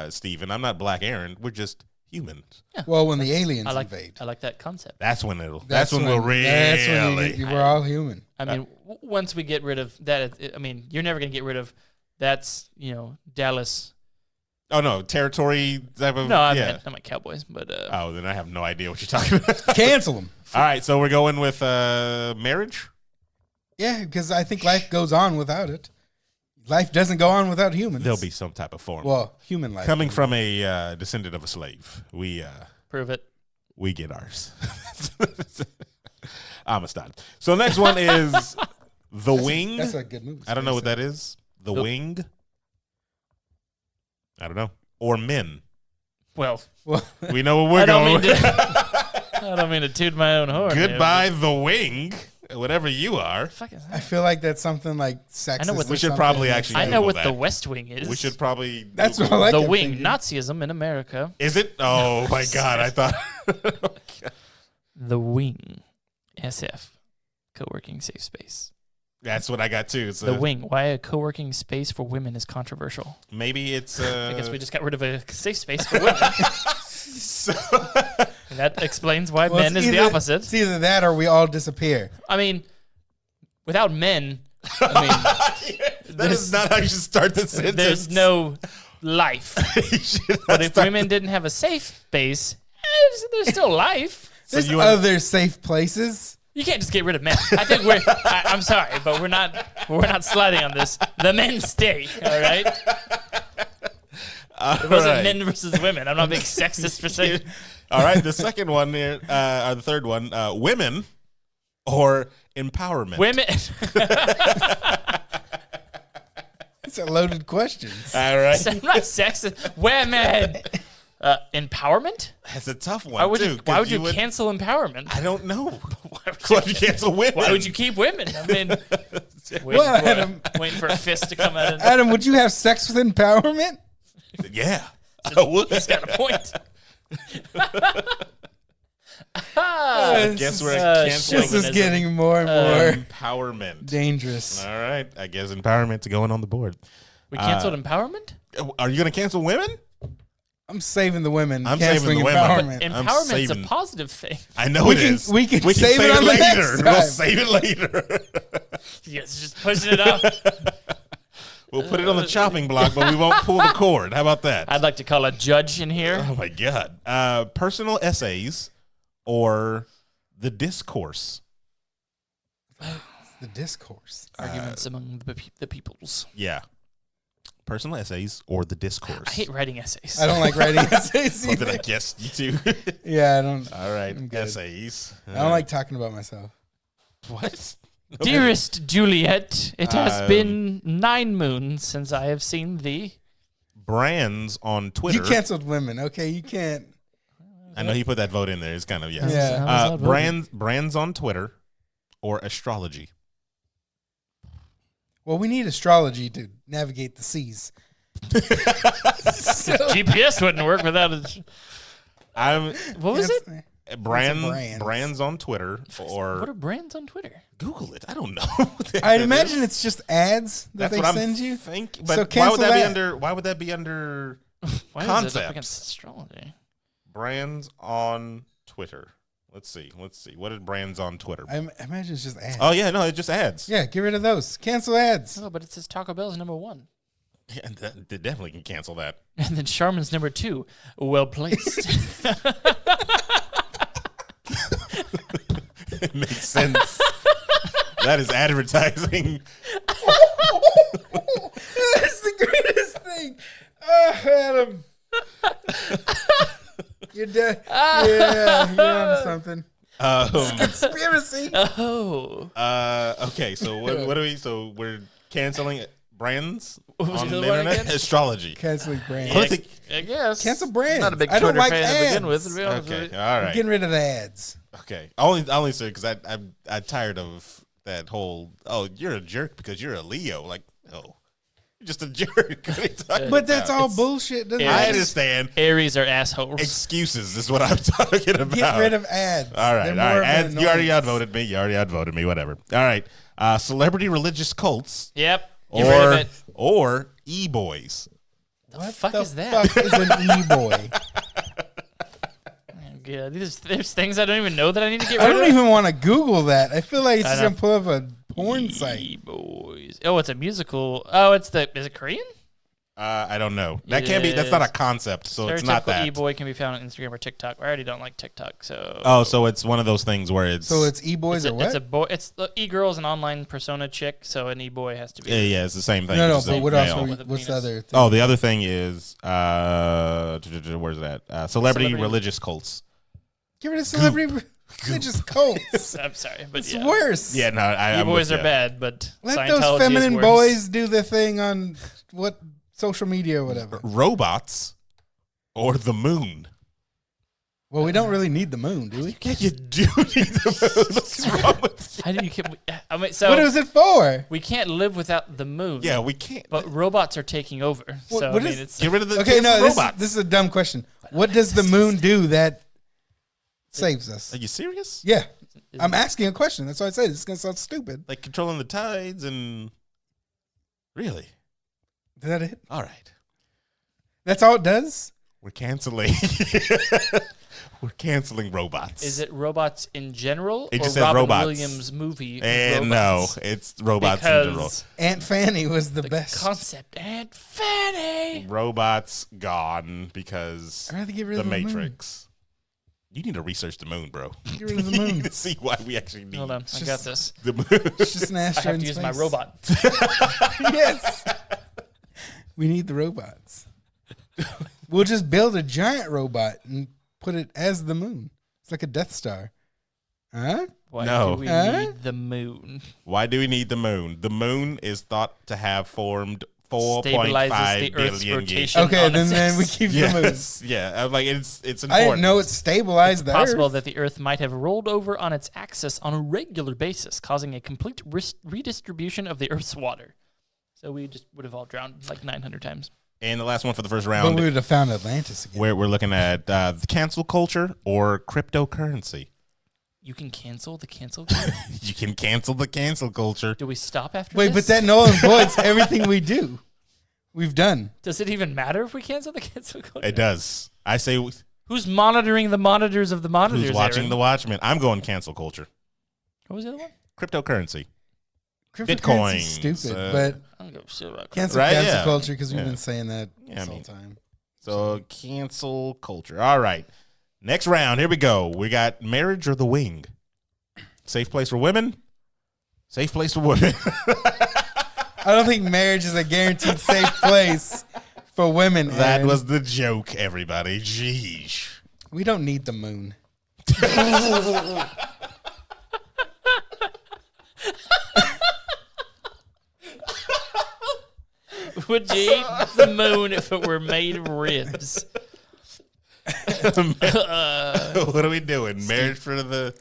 Steven. I'm not black Aaron. We're just humans. well, when the aliens I like invade. I like that concept. That's when that's when we'll really. we're all human. I mean, once we get rid of that, I mean, you're never going to get rid of that's, Dallas. Oh no, territory type of. No, I yeah. meant Cowboys, but Oh, then I have no idea what you're talking about. Cancel them. All right, so we're going with marriage. Yeah, because I think life goes on without it. Life doesn't go on without humans. There'll be some type of form. well, human life. Coming from a descendant of a slave, we prove it. get ours. Amistad. So next one is The Wing. That's a good movie. I don't know what that is. The Wing. I don't know. Or Men. Well, Well, We know what we're I don't going mean with. to. I don't mean to toot my own horn. Goodbye, the wing. Whatever you are. Fuck is that? I feel like that's something like sexist. I know what or we should something. probably actually I know Google what that. the West Wing is. We should probably. That's what I Google- like. The it Wing, thinking. Nazism in America. Is it? Oh my God! I thought. The Wing, SF, co-working safe space. That's what I got too. It's The Wing, why a co-working space for women is controversial. Maybe it's. I guess we just got rid of a safe space for women. So, And that explains why Well, men it's is the either- opposite. It's either that or we all disappear. I mean, without men, I that is not how you should start the mean, sentence. there's no life. You should not But if start- women didn't have a safe space, there's still life. There's you other safe places. You can't just get rid of men. I think I'm sorry, but we're not sliding on this. The men stay. All right. It wasn't men versus women. I'm not being sexist for saying. All right, the second one here, or the third one, women or empowerment. Women. It's a loaded question. All right, I'm not sexist. Women. Empowerment? that's a tough one Why would too. you? Why 'cause would you cancel empowerment? I don't know. Why would Why would you cancel women? Why would you keep women? I mean, Well, Adam- waiting for a fist to come out. And Adam, would you have sex with empowerment? Yeah, I would. he's got a point. I guess we're canceling This is Chauvinism. getting more and more empowerment. dangerous. All right, I guess empowerment's going on the board. We canceled empowerment. Are you going to cancel women? I'm saving the women. I'm saving canceling the women. empowerment. I'm Empowerment's a saving- positive thing. I know We it can- is. we can save it on the later. next We'll time. save it later. You guys are just pushing it up. We'll put it on the chopping block, but we won't pull the cord. How about that? I'd like to call a judge in here. Oh my God. Personal essays or the discourse. The discourse. Arguments among the peoples. Yeah. Personal essays or the I discourse. hate writing essays. I don't like writing essays Well, then I either. guess you too. Yeah, I don't. All right. I'm good. Essays. I don't like talking about myself. What? Dearest Juliet, it has Um, been 9 moons since I have seen thee. Brands on Twitter. You canceled women. Okay, you can't. I know he put that vote in there. It's kind of, yes. Yeah. How was that voted? Brands on Twitter or astrology. Well, we need astrology to navigate the seas. GPS wouldn't work without it. I'm What was it? brands. brands on Twitter What or are brands on Twitter? Google it. I don't know. I imagine it's just ads that That's they what send I'm you. think. So But why cancel would that be that. under? Why would that be under Why is it Concepts. up against astrology? brands on Twitter? Let's see. What is brands on Twitter? I imagine it's just ads. Oh yeah, no, it's just ads. Yeah, get rid of those. Cancel ads. Oh, but it says Taco Bell's number 1. Yeah, they definitely can cancel that. And then Charmin's number 2. Well placed. It makes sense. That is advertising. That's the greatest thing. Adam. You're dead. Yeah, you're on something. Conspiracy. Oh. Okay, so what do we? So we're canceling brands What was on the the other one internet. again? Astrology. Canceling brands. I think- I guess. Cancel brands. Not a big I don't Twitter like fan to begin ads. with, to be honest with Okay, you. all right. Getting rid of the ads. Okay, only so because I'm tired of that whole. Oh, you're a jerk because you're a Leo. Like, no, you're just a jerk. What are you talking But that's about? all bullshit. Doesn't I it? understand. Aries are assholes. Excuses is what I'm talking about. Get rid of ads. All right, They're all more right. of an Ads, you already annoyance. outvoted me. You already outvoted me. Whatever. All right. Celebrity religious cults Yep. Get rid of it. or e-boys. The What fuck the is that? fuck is an e-boy? Yeah, there's things I don't even know that I need to get I rid of. don't even want to Google that. I feel like it's I just know. going to pull up a porn site. Boys. Oh, it's a musical. Oh, is it Korean? I don't know. That can't be. That's not a concept, so it's not Stereotypical that. E-boy can be found on Instagram or TikTok. I already don't like TikTok, so. Oh, so it's one of those things where it's. So it's e-boys or what? It's a boy. It's e-girl is an online persona chick, so an e-boy has to be. yeah, it's the same thing. no, just but a what else? male. With a What's the penis. other thing? Oh, the other thing is where's that? Celebrity religious cults. Get rid of celebrity religious cults. I'm sorry, but It's yeah. worse. Yeah, no, I'm E-boys with are ya. bad, but Let Scientology those feminine is worse. boys do their thing on what social media or whatever. Robots or the moon. Well, we don't really need the moon, do we? Yeah, you do need the moon. What's wrong with you? How do you keep? I mean, so What is it for? we can't live without the moon. Yeah, we can't. But robots are taking over. So what I mean, is- it's Get rid of the Okay, no, robots. this is a dumb question. What does the moon do that saves us? Are you serious? Yeah, I'm asking a question. That's why I said it's gonna sound stupid. Like controlling the tides and really? Is that it? All right. That's all it does? We're canceling. We're canceling robots. Is it robots in general, It or just says Robin robots. Williams' movie? And robots? no, it's robots in general. Because Aunt Fanny was the the best. concept. Aunt Fanny. Robots gone because I'd rather get rid the of the moon. Matrix. You need to research the moon, bro. Get rid of the You moon. need to see why we actually need Hold on, I got just- this. the moon. It's just an I asteroid have in to use my space. robot. Yes. We need the robots. We'll just build a giant robot and put it as the moon. It's like a Death Star. Huh? Why No. do we Huh? need the moon? Why do we need the moon? The moon is thought to have formed Stabilizes 4.5 the Earth's billion years. rotation. Okay, on its then we axis. keep the moon. Yes, yeah. I'm like it's important. I didn't know it stabilized the Possible Earth. that the Earth might have rolled over on its axis on a regular basis, causing a complete redistribution of the Earth's water. So we just would have all drowned like 900 times. And the last one for the first But round, we would have found Atlantis again. where we're looking at the cancel culture or cryptocurrency. You can cancel the cancel culture? You can cancel the cancel culture. Do we stop after Wait, this? but that null and voids everything we do. We've done. Does it even matter if we cancel the cancel culture? It does. I say, Who's monitoring the monitors of the monitors? who's watching Aaron? the Watchmen? I'm going cancel culture. What was the other one? Cryptocurrency. Cryptocurrency's Bitcoins, stupid, but I don't give a shit about cancel Right, cancel yeah. culture because we've Yeah. been saying that Yeah, this I whole mean- time. So cancel culture. All right. Next round. Here we go. We got marriage or the wing. Safe place for women. Safe place for women. I don't think marriage is a guaranteed safe place for women. That Aaron. was the joke, everybody. Jeez. We don't need the moon. Would you eat the moon if it were made of ribs? What are we doing? Marriage for the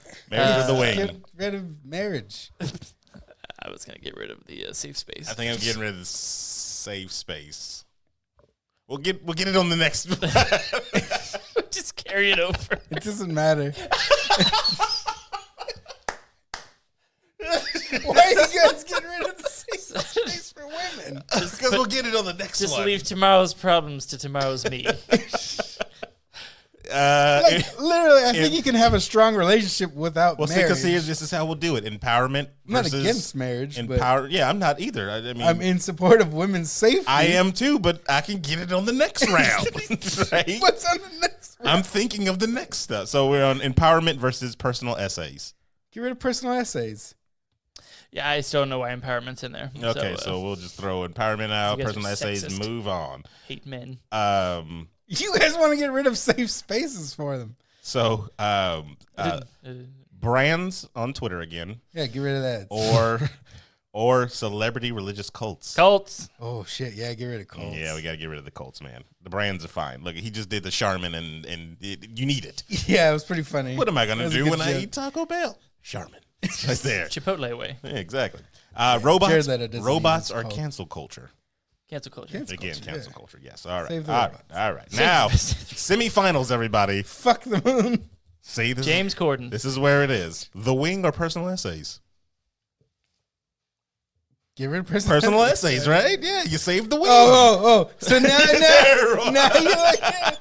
wing. Get rid of marriage. I was gonna get rid of the safe space. I think I'm getting rid of the safe space. We'll get it on the next. Just carry it over. It doesn't matter. Why are you guys getting rid of the safe space for women? Because we'll get it on the next Just one. leave tomorrow's problems to tomorrow's me. Like, literally, I think you can have a strong relationship without well, see, marriage. because here, this is how we'll do it: empowerment I'm not versus against marriage, but Yeah, I'm not either. I mean, I'm in support of women's safety. I am too, but I can get it on the next round. Right? What's on the next one? I'm thinking of the next stuff. So we're on empowerment versus personal essays. Get rid of personal essays. Yeah, I still don't know why empowerment's in there. Okay, so we'll just throw empowerment out, you guys personal are essays, and sexist. move on. hate men. You guys want to get rid of safe spaces for them. So brands on Twitter again, Yeah, get rid of that. or celebrity religious cults. Cults. Oh, shit. Yeah, get rid of cults. Yeah, we got to get rid of the cults, man. The brands are fine. Look, he just did the Charmin, and you need it. Yeah, it was pretty funny. What am I going That to was a do good when I joke. eat Taco Bell? Charmin. Right there. Chipotle away. Yeah, exactly. Robots Jared Leto doesn't robots use are cult. cancel culture. Cancel culture. Cancel Again, culture, cancel yeah. culture. Yes. All right. Save the All right. robots. All right. Now, semifinals, everybody. Fuck the moon. See, this James Corden. This is where it is. The wing or personal essays? Get rid of personal Personal essays, right? Yeah, you saved the wing. Oh. So now Terrible. you're like,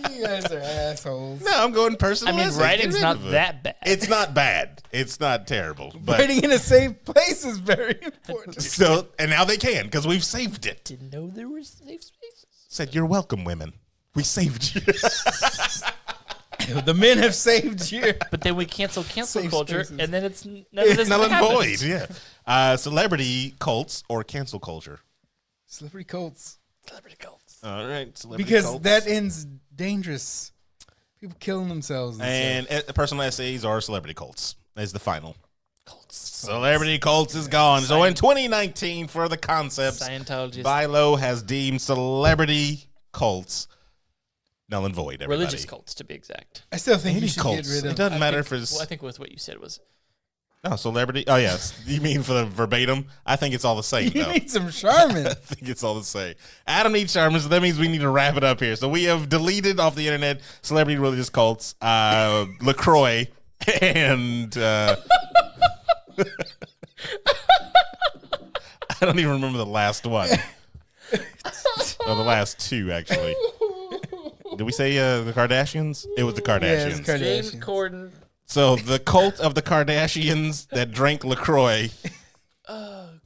you guys are assholes. No, I'm going I personal mean, essays. writing's Get rid not of it. that bad. It's not bad. It's not terrible. But Writing in a safe place is very important. so, and now they can because we've saved it. Didn't know there were safe spaces. Said, you're welcome, women. We saved you. The men have saved you. But then we cancel Safe culture, spaces. and then it's none of this Null and happens. void. Yeah. Celebrity cults or cancel culture? Celebrity cults. Celebrity cults. All right. Celebrity Because cults. that ends dangerous. People killing themselves. And personal essays are celebrity cults as the final. Cults. Celebrity cults is gone. So in 2019, for the concepts, Scientology. BYLO has deemed celebrity cults null and void. Everybody. Religious cults, to be exact. I still think Any you should cults. get rid of. It doesn't matter think, if it's. Well, I think with what you said was. Oh, celebrity. Oh, yes. You mean for the verbatim? I think it's all the same, You though. need some Charmin. I think it's all the same. Adam needs Charmin, so that means we need to wrap it up here. So we have deleted off the internet celebrity religious cults, LaCroix, and I don't even remember the last one. Oh, the last two, actually. Did we say the Kardashians? It was the Kardashians. Kardashians. James Corden. So the cult of the Kardashians that drank LaCroix.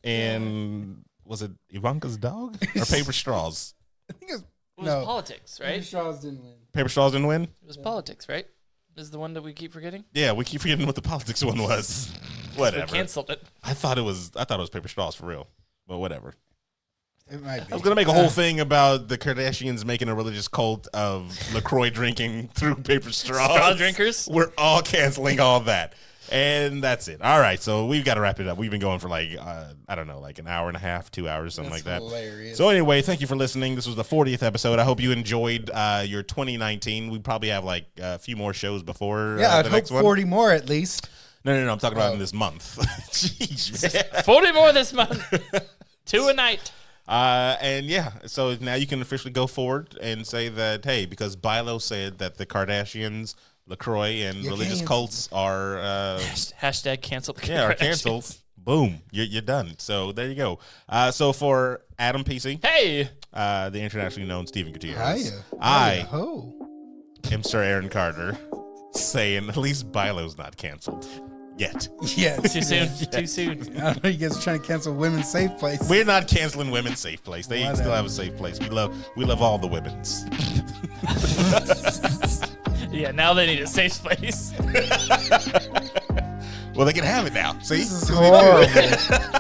And was it Ivanka's dog or paper straws? I think it was, It was no. politics, right? Straws didn't win. Paper straws didn't win? It was politics, right? Is the one that we keep forgetting? Yeah, we keep forgetting what the politics one was. We Whatever. canceled it. I thought it was paper straws for real. But whatever. It might be. I was gonna make a whole thing about the Kardashians making a religious cult of LaCroix drinking through paper straws. Straw drinkers? We're all canceling all that. And that's it. All right, so we've got to wrap it up. We've been going for like, I don't know, like an hour and a half, 2 hours, something That's like that. hilarious. So anyway, thank you for listening. This was the 40th episode. I hope you enjoyed your 2019. We probably have like a few more shows before Yeah, I'd the hope next one. 40 more at least. No, I'm talking about in this month. Jeez, man. 40 more this month. 2 a night. And yeah, so now you can officially go forward and say that, hey, because BYLO said that the Kardashians, LaCroix, and You religious can't. cults are Hashtag canceled. the are Kardashians. canceled. Boom, you're done. So there you go. So for Adam PC, Hey! the internationally known Stephen Gutierrez, Hiya. I Ho. am Sir Aaron Carter, saying at least BYLO's not canceled yet. Yeah. Too soon. Too soon. I don't know. You guys are trying to cancel Women's Safe Place. We're not canceling Women's Safe Place. They Whatever. still have a safe place. We love all the women's. Yeah, now they need a safe place. Well, they can have it now. See? This is horrible.